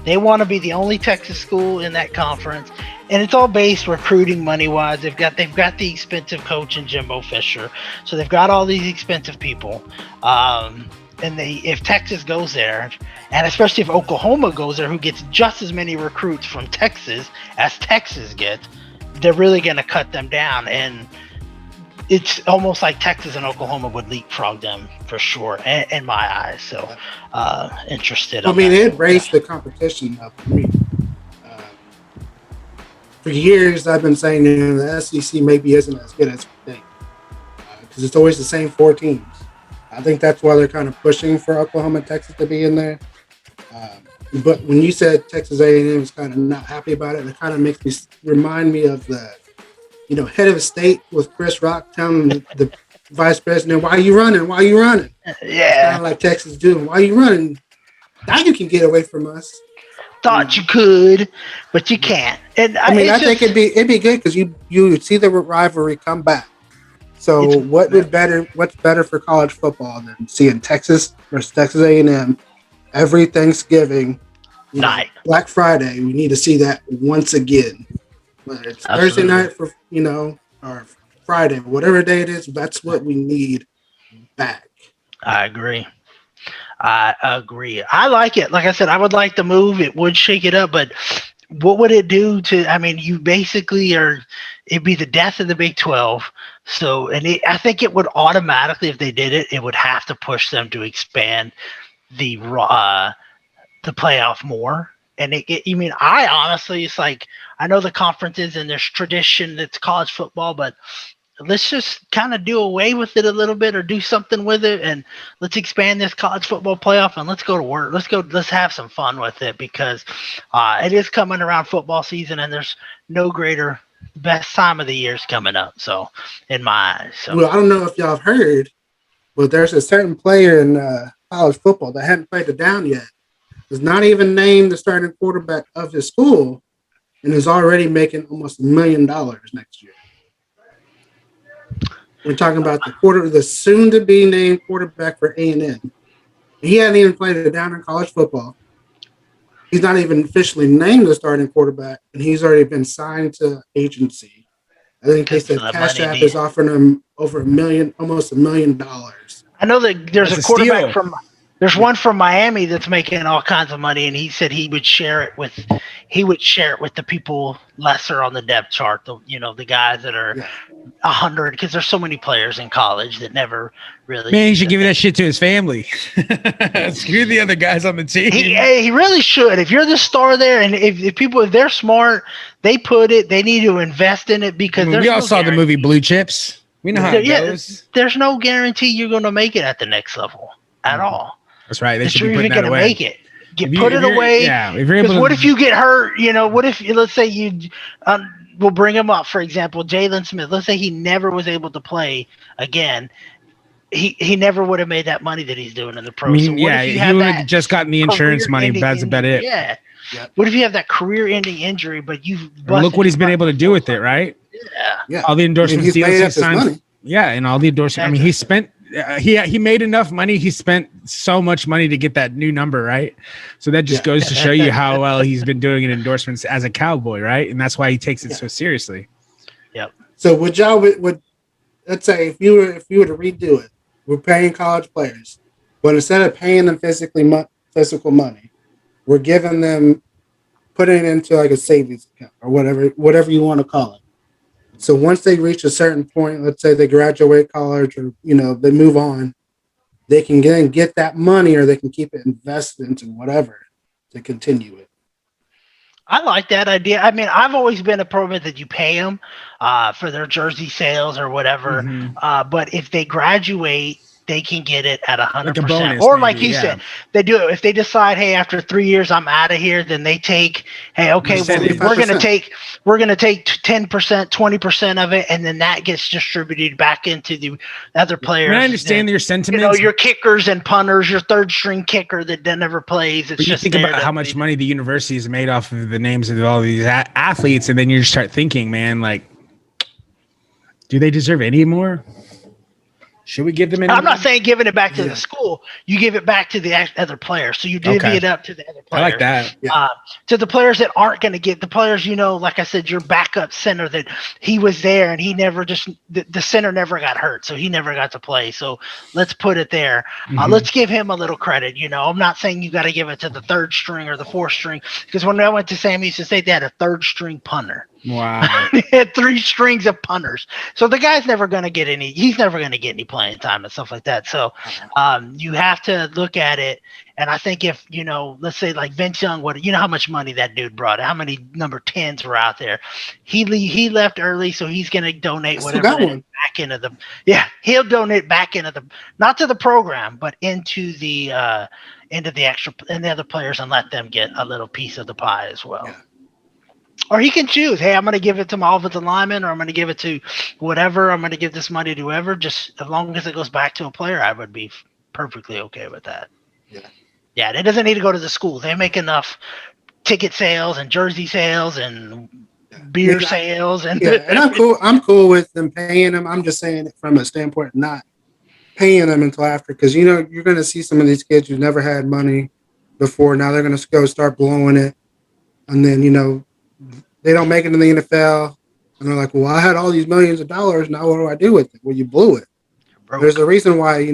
They want to be the only Texas school in that conference, and it's all based recruiting money-wise. They've got the expensive coach in Jimbo Fisher, so they've got all these expensive people. And if Texas goes there, and especially if Oklahoma goes there, who gets just as many recruits from Texas as Texas gets, they're really going to cut them down. And it's almost like Texas and Oklahoma would leapfrog them for sure, in my eyes. So, interested. I mean, it raised the competition up for me. For years, I've been saying the SEC maybe isn't as good as we think, because it's always the same four teams. I think that's why they're kind of pushing for Oklahoma and Texas to be in there. But when you said Texas A&M is kind of not happy about it, it kind of makes me remind me of the, head of state with Chris Rock telling the vice president, "Why are you running? Why are you running?" Yeah, kind of like Texas doing. "Why are you running? Now you can get away from us." Thought you could, but you can't. And I think it'd be good because you would see the rivalry come back. So what's better for college football than seeing Texas versus Texas A&M every Thanksgiving night, Black Friday? We need to see that once again. But it's Thursday Absolutely. night for or Friday, whatever day it is. That's what we need back. I agree. I agree. I like it. Like I said, I would like the move. It would shake it up, but what would it do to? I mean, you basically are. It'd be the death of the Big 12. So, I think it would automatically, if they did it, it would have to push them to expand the playoff more. And you mean, I honestly, it's like I know the conferences and there's tradition that's college football, but let's just kind of do away with it a little bit or do something with it, and let's expand this college football playoff and let's go to work. Let's have some fun with it, because it is coming around football season, and there's no greater best time of the year is coming up. So in my eyes, so Well, I don't know if y'all have heard, but there's a certain player in college football that hadn't played it down yet. Is not even named the starting quarterback of his school, and is already making almost $1 million next year. We're talking about the soon-to-be named quarterback for A&M. He hadn't even played it down in college football. He's not even officially named the starting quarterback, and he's already been signed to agency. I think they said Cash App is offering him over $1 million, almost $1 million. I know that there's That's a quarterback steal. there's one from Miami that's making all kinds of money, and he said he would share it with the people lesser on the depth chart. The guys that are 100, because there's so many players in college that never really. Man, he should give that shit to his family. Screw the other guys on the team. He really should. If you're the star there, and if they're smart, they need to invest in it, because we all saw the movie Blue Chips. We know how it goes. There's no guarantee you're going to make it at the next level at all. That's right. They that should you're be even putting that going to away. make it. Put it away. Yeah, if you're able to. What if you get hurt? What if, let's say we'll bring him up, for example, Jalen Smith. Let's say he never was able to play again. He never would have made that money that he's doing in the pros. He would have just gotten the insurance money. That's about it. Yeah. What if you have that career-ending injury, but look what he's been able to do with it, right? Yeah. All the endorsement deals he signed. Money. Yeah, and all the endorsement. Exactly. I mean, he spent. He made enough money. He spent so much money to get that new number, right? So that just goes to show you how well he's been doing in endorsements as a Cowboy, right? And that's why he takes it so seriously. Yep. So would let's say if you were to redo it, we're paying college players, but instead of paying them physical money, we're giving them, putting it into like a savings account or whatever you want to call it. So once they reach a certain point, let's say they graduate college or, they move on, they can then get that money, or they can keep it invested into whatever to continue it. I like that idea. I mean, I've always been a proponent that you pay them for their jersey sales or whatever. Mm-hmm. But if they graduate, they can get it at 100%. Or like you said, they do it. If they decide, hey, after 3 years I'm out of here, then they take, hey, okay, we're gonna take 10%, 20% of it, and then that gets distributed back into the other players. I understand your sentiments. Your kickers and punters, your third string kicker that never plays. It's just think about how much money the university has made off of the names of all these athletes, and then you start thinking, man, like, do they deserve any more? Should we give them any? I'm not saying giving it back to the school. You give it back to the other players. So you divvy it up to the other players. I like that. To the players that aren't going to get, the players, like I said, your backup center that he was there and he never the center never got hurt. So he never got to play. So let's put it there. Let's give him a little credit. I'm not saying you got to give it to the third string or the fourth string, because when I went to Sam Houston State, they had a third string punter. Wow. They had 3 strings of punters. So the guy's never going to get any, he's never going to get any playing time and stuff like that. So you have to look at it. And I think if, let's say like Vince Young, how much money that dude brought, how many number 10s were out there. He left early, so he's going to donate whatever back into he'll donate back into not to the program, but into the extra and the other players, and let them get a little piece of the pie as well. Yeah. Or he can choose, hey, I'm going to give it to my offensive lineman, or I'm going to give it to whatever. I'm going to give this money to whoever. Just as long as it goes back to a player, I would be perfectly okay with that. Yeah, it doesn't need to go to the school. They make enough ticket sales and jersey sales and beer sales. And I'm cool with them paying them. I'm just saying it from a standpoint of not paying them until after, because, you're going to see some of these kids who never had money before. Now they're going to go start blowing it. And then, they don't make it in the NFL, and they're like, "Well, I had all these millions of dollars. Now what do I do with it?" Well, you blew it. There's a reason why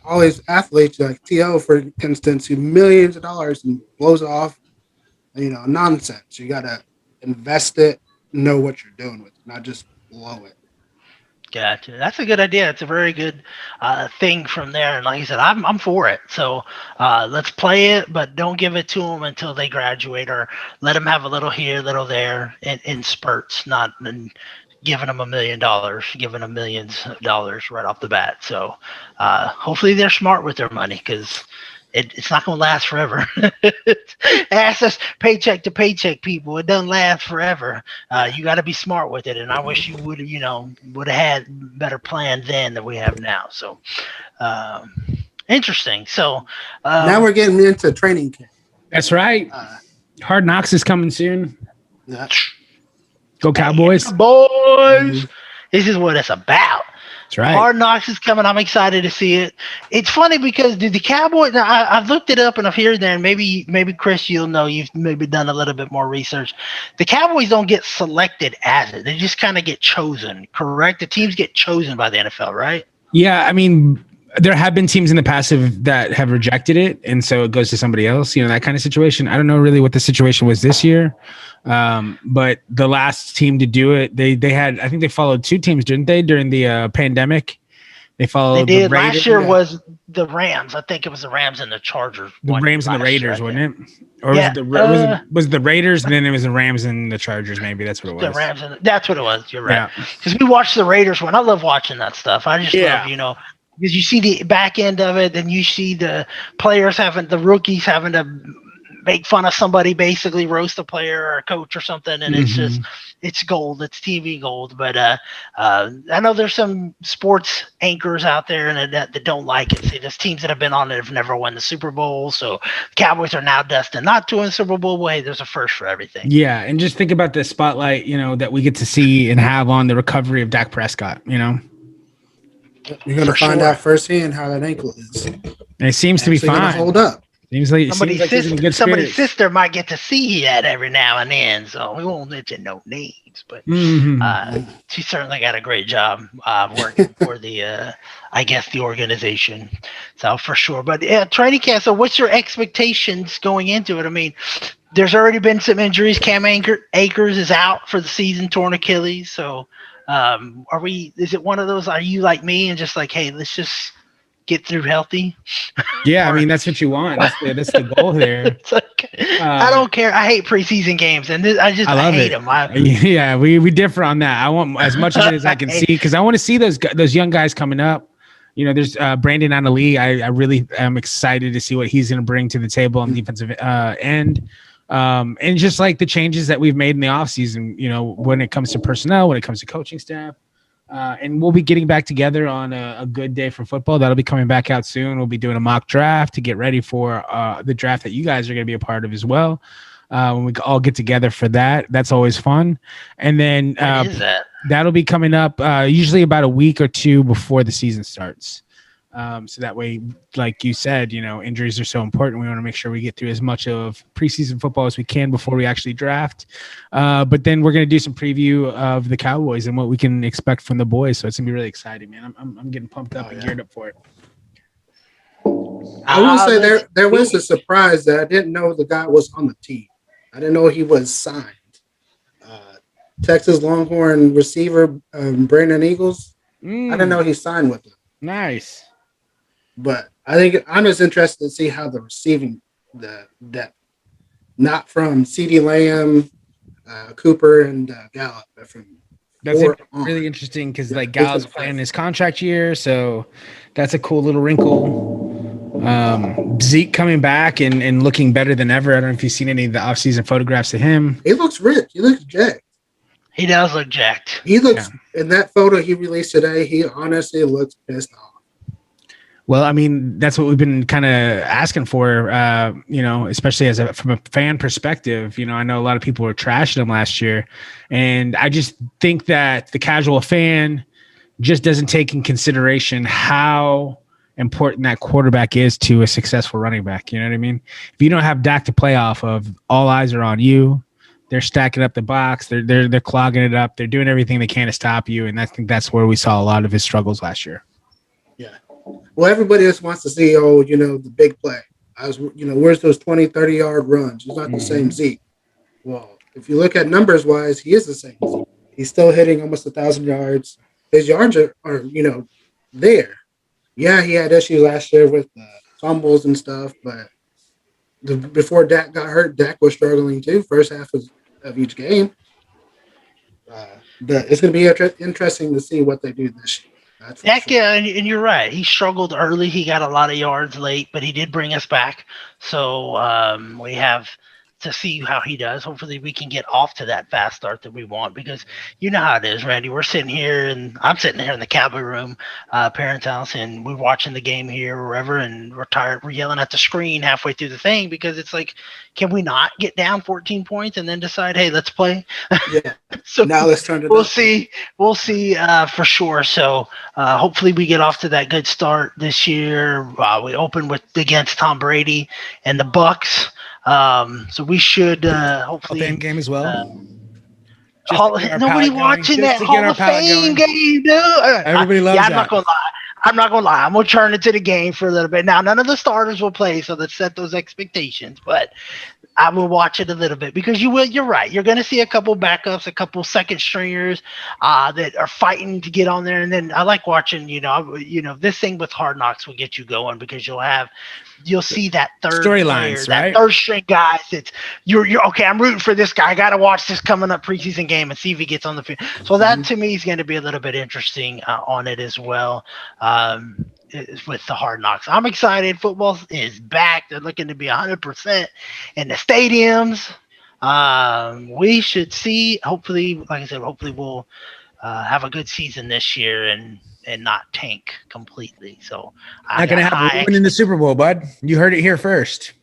all these athletes like T.O., for instance, who millions of dollars and blows it off. Nonsense. You gotta invest it, know what you're doing with it, not just blow it. Gotcha. That's a good idea. It's a very good thing from there. And like I said, I'm for it. So let's play it, but don't give it to them until they graduate, or let them have a little here, little there in spurts, not in giving them $1 million, giving them millions of dollars right off the bat. So hopefully they're smart with their money, because it's not going to last forever. Ask us paycheck to paycheck, people. It doesn't last forever. You got to be smart with it. And I wish you would have had better plan then than we have now. So interesting. So now we're getting into training camp. That's right. Hard Knocks is coming soon. Yeah. Go Cowboys. Boys. This is what it's about. That's right. Hard Knocks is coming. I'm excited to see it. It's funny because the Cowboys. Now I've looked it up and I've heard there. And maybe Chris, you'll know. You've maybe done a little bit more research. The Cowboys don't get selected as it. They just kind of get chosen. Correct? The teams get chosen by the NFL, right? Yeah, I mean, there have been teams in the past that have rejected it, and so it goes to somebody else. That kind of situation. I don't know really what the situation was this year, but the last team to do it, they had. I think they followed two teams, didn't they, during the pandemic? They followed. They did. Last year was the Rams. I think it was the Rams and the Chargers. The Rams and the Raiders, wasn't it? Or was it the Raiders? And then it was the Rams and the Chargers. Maybe that's what it was. The Rams and that's what it was. You're right. Because we watched the Raiders one. I love watching that stuff. I just love, because you see the back end of it, and you see the players the rookies having to make fun of somebody, basically roast a player or a coach or something, and it's gold. It's TV gold. But I know there's some sports anchors out there and that don't like it. See, there's teams that have been on it have never won the Super Bowl, so Cowboys are now destined not to win the Super Bowl. Hey, there's a first for everything. Yeah, and just think about the spotlight, that we get to see and have on the recovery of Dak Prescott. You're going to find out firsthand how that ankle is. And it seems to be fine. Hold up. Seems like somebody's sister might get to see that every now and then, so we won't mention no names. But she certainly got a great job working for the, the organization. So for sure. But training camp. So what's your expectations going into it? I mean, there's already been some injuries. Cam Akers is out for the season, torn Achilles. So. Is it one of those, are you like me and just like, hey, let's just get through healthy? Yeah, I mean, that's what you want. That's the goal here. It's like, I don't care. I hate preseason games, and I hate them. Yeah, we differ on that. I want as much of it as I can see, because I want to see those young guys coming up. There's Brandon Annalee. I really am excited to see what he's going to bring to the table on the defensive end. And just like the changes that we've made in the offseason, when it comes to personnel, when it comes to coaching staff, and we'll be getting back together on a good day for football. That'll be coming back out soon. We'll be doing a mock draft to get ready for the draft that you guys are going to be a part of as well. When we all get together for that, that's always fun. And then that'll be coming up usually about a week or two before the season starts. So that way, like you said, injuries are so important. We want to make sure we get through as much of preseason football as we can before we actually draft. But then we're going to do some preview of the Cowboys and what we can expect from the boys. So it's going to be really exciting, man. I'm getting pumped up and geared up for it. I will say there was a surprise that I didn't know the guy was on the team. I didn't know he was signed. Texas Longhorn receiver Brandon Eagles. I didn't know he signed with them. Nice. But I think I'm just interested to see how the receiving the depth, not from CeeDee Lamb, Cooper, and Gallup, but from that's really interesting because like Gallup's playing his contract year, so that's a cool little wrinkle. Zeke coming back and looking better than ever. I don't know if you've seen any of the offseason photographs of him. He looks rich. He looks jacked. He does look jacked. He looks in that photo he released today. He honestly looks pissed off. Well, I mean, that's what we've been kind of asking for, especially from a fan perspective. I know a lot of people were trashing him last year, and I just think that the casual fan just doesn't take in consideration how important that quarterback is to a successful running back. You know what I mean? If you don't have Dak to play off of, all eyes are on you. They're stacking up the box. They're clogging it up. They're doing everything they can to stop you, and I think that's where we saw a lot of his struggles last year. Yeah. Well, everybody just wants to see, the big play. Where's those 20, 30-yard runs? He's not the same Zeke. Well, if you look at numbers wise, he is the same Zeke. He's still hitting almost 1,000 yards. His yards are there. Yeah, he had issues last year with fumbles and stuff, but before Dak got hurt, Dak was struggling too. First half of each game. But it's going to be interesting to see what they do this year. That's for sure. Yeah, and you're right. He struggled early. He got a lot of yards late, but he did bring us back. So we have to see how he does. Hopefully, we can get off to that fast start that we want, because you know how it is, Randy. We're sitting here, and I'm sitting here in the Cowboy room, parents' house, and we're watching the game here or wherever, and we're tired. We're yelling at the screen halfway through the thing because it's like, can we not get down 14 points and then decide, hey, let's play? Yeah. So now let's turn it. We'll see. We'll see for sure. So hopefully we get off to that good start this year. We open with against Tom Brady and the Bucks. So we should hopefully Fame game as well. Nobody watching that Hall of Fame game, dude. Everybody loves that. I'm not gonna lie. I'm gonna turn it to the game for a little bit. Now, none of the starters will play, so let's set those expectations. But I will watch it a little bit, because you're right. You're going to see a couple backups, a couple second stringers that are fighting to get on there. And then I like watching, this thing with Hard Knocks will get you going, because you'll see that third storylines, that third string guys. It's you're okay. I'm rooting for this guy. I got to watch this coming up preseason game and see if he gets on the field. So that to me is going to be a little bit interesting on it as well. With the Hard Knocks, I'm excited. Football is back. They're looking to be 100% in the stadiums. We should see. Hopefully, like I said, we'll have a good season this year and not tank completely. So not gonna happen. We're winning the Super Bowl, bud. You heard it here first.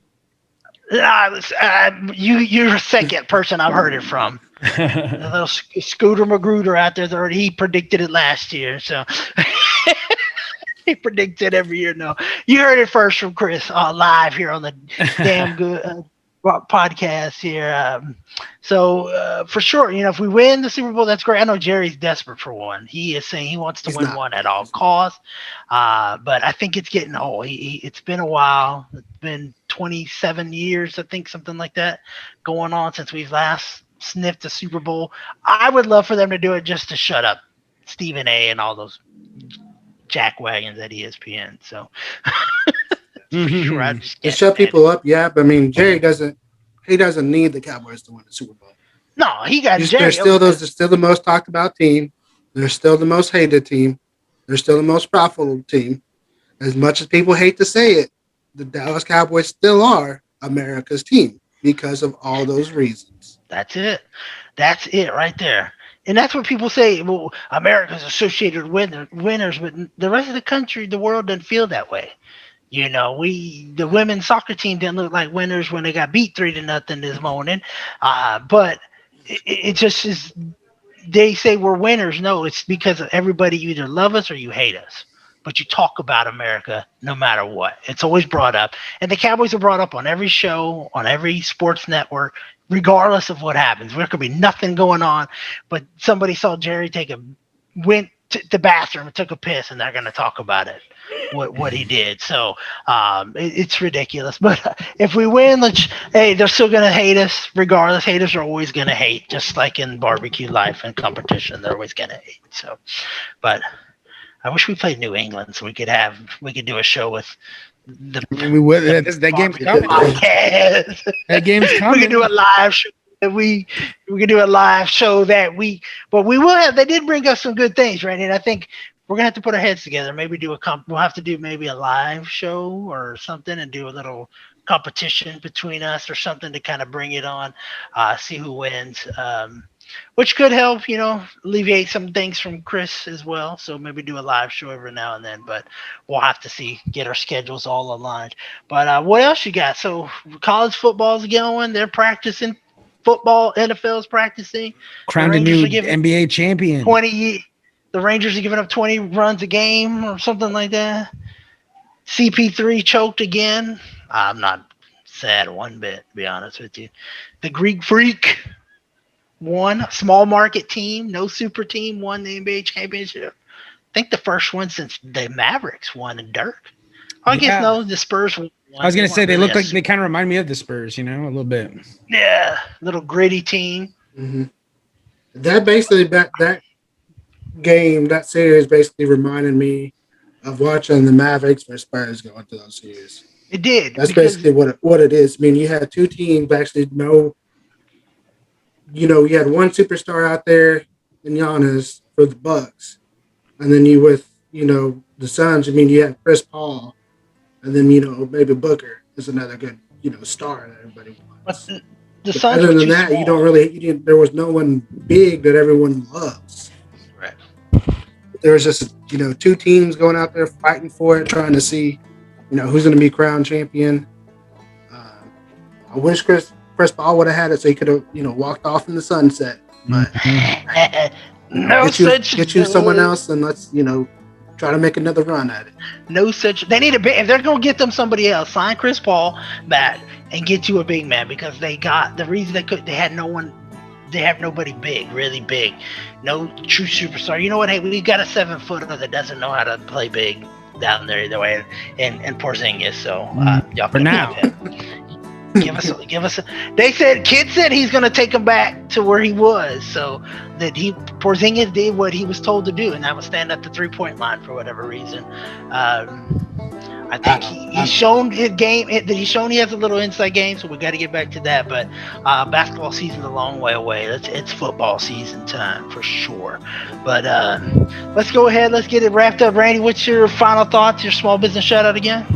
You're the second person I've heard it from. The little Scooter Magruder out there, he predicted it last year. So. He predicts it every year. No, you heard it first from Chris live here on the damn good podcast here. So for sure, if we win the Super Bowl, that's great. I know Jerry's desperate for one. He is saying he wants to win one at all costs. But I think it's getting old. It's been a while. It's been 27 years, I think, something like that, going on since we've last sniffed the Super Bowl. I would love for them to do it just to shut up Stephen A. and all those jack wagons at ESPN. So sure, I'm just to shut people up, yeah. But I mean, Jerry doesn't need the Cowboys to win the Super Bowl. No, he got Jerry. They're still the most talked about team. They're still the most hated team. They're still the most profitable team. As much as people hate to say it, the Dallas Cowboys still are America's team because of all those reasons. That's it. That's it right there. And that's what people say. Well, America's associated with winners, but the rest of the country, the world doesn't feel that way. The women's soccer team didn't look like winners when they got beat 3-0 this morning. But it just is. They say we're winners. No, it's because everybody either love us or you hate us. But you talk about America no matter what. It's always brought up. And the Cowboys are brought up on every show, on every sports network, regardless of what happens. There could be nothing going on, but somebody saw Jerry went to the bathroom and took a piss, and they're going to talk about it, what he did. So it's ridiculous. But if we win, they're still going to hate us regardless. Haters are always going to hate, just like in barbecue life and competition. They're always going to hate. So, but I wish we played New England so we could do a show with we would. That game's coming. That game's coming. We can do a live show. We can do a live show but we will have. They did bring us some good things, right? And I think we're gonna have to put our heads together. Maybe we'll have to do maybe a live show or something, and do a little competition between us or something to kind of bring it on, see who wins. Which could help, alleviate some things from Chris as well. So maybe do a live show every now and then, but we'll have to get our schedules all aligned. But what else you got? So college football's going. They're practicing football. NFL's practicing. Crowned a new NBA champion. The Rangers are giving up 20 runs a game or something like that. CP3 choked again. I'm not sad one bit, to be honest with you. The Greek Freak. One small market team, no super team, won the NBA championship. I think the first one since the Mavericks won and Dirk. I guess no, the Spurs won. I was gonna say they weren't look really like they kind of remind me of the Spurs, a little bit. yeah, little gritty team. Mm-hmm. That game, that series basically reminded me of watching the Mavericks versus Spurs go into those series. It did. That's basically what it is. I mean, you had two teams actually you had one superstar out there in Giannis for the Bucks, and then you with the Suns. I mean, you had Chris Paul, and then maybe Booker is another good star that everybody wants. But the But Suns other were than too that, small. there was no one big that everyone loves. Right. There was just two teams going out there fighting for it, trying to see who's going to be crowned champion. I wish Chris Paul would have had it so he could have walked off in the sunset. But No such. get you someone else and let's try to make another run at it. No such. They need a big. If they're gonna get them somebody else, sign Chris Paul back and get you a big man because they got the reason they had no one. They have nobody big, really big, no true superstar. You know what? Hey, we got a 7-footer that doesn't know how to play big down there either way, and Porzingis. So y'all for now. Give us. Kid said he's gonna take him back to where he was, so that Porzingis did what he was told to do, and that was stand at the 3-point line for whatever reason. I think he's shown his game that he's shown he has a little inside game, so we got to get back to that. But basketball season's a long way away. It's football season time for sure. But let's go ahead. Let's get it wrapped up. Randy, what's your final thoughts? Your small business shout out again?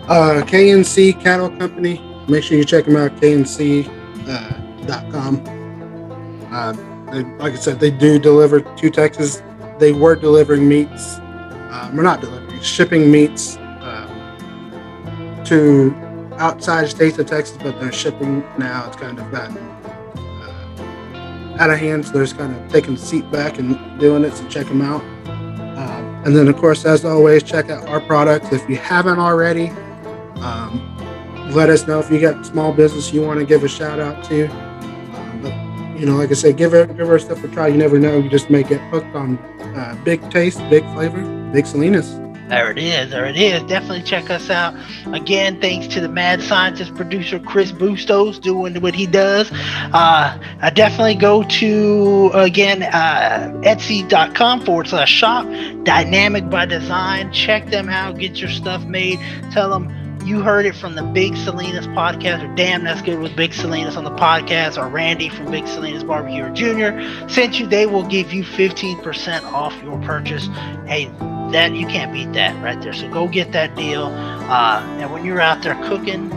KNC Cattle Company. Make sure you check them out, knc.com. Like I said, they do deliver to Texas. They were delivering meats. We're not delivering, shipping meats to outside states of Texas, but they're shipping now. It's kind of gotten out of hand, so they're just kind of taking the seat back and doing it, so check them out. And then, of course, as always, check out our products. If you haven't already, let us know if you got small business you want to give a shout out to. But like I said, give our stuff a try. You never know. You just may get hooked on big taste, big flavor, big Salinas. There it is. Definitely check us out. Again, thanks to the mad scientist producer Chris Bustos doing what he does. I definitely go to, again, Etsy.com/shop, Dynamic by Design. Check them out. Get your stuff made. Tell them you heard it from the Big Salinas podcast, or Damn That's Good with Big Salinas on the podcast, or Randy from Big Salinas Barbecue or Junior sent you. They will give you 15% off your purchase. Hey, that you can't beat that right there. So go get that deal. And when you're out there cooking,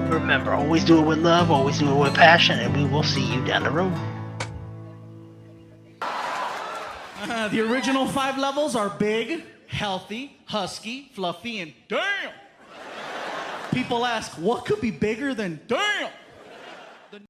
remember, always do it with love, always do it with passion, and we will see you down the road. The original 5 levels are big, healthy, husky, fluffy, and damn. People ask, what could be bigger than damn?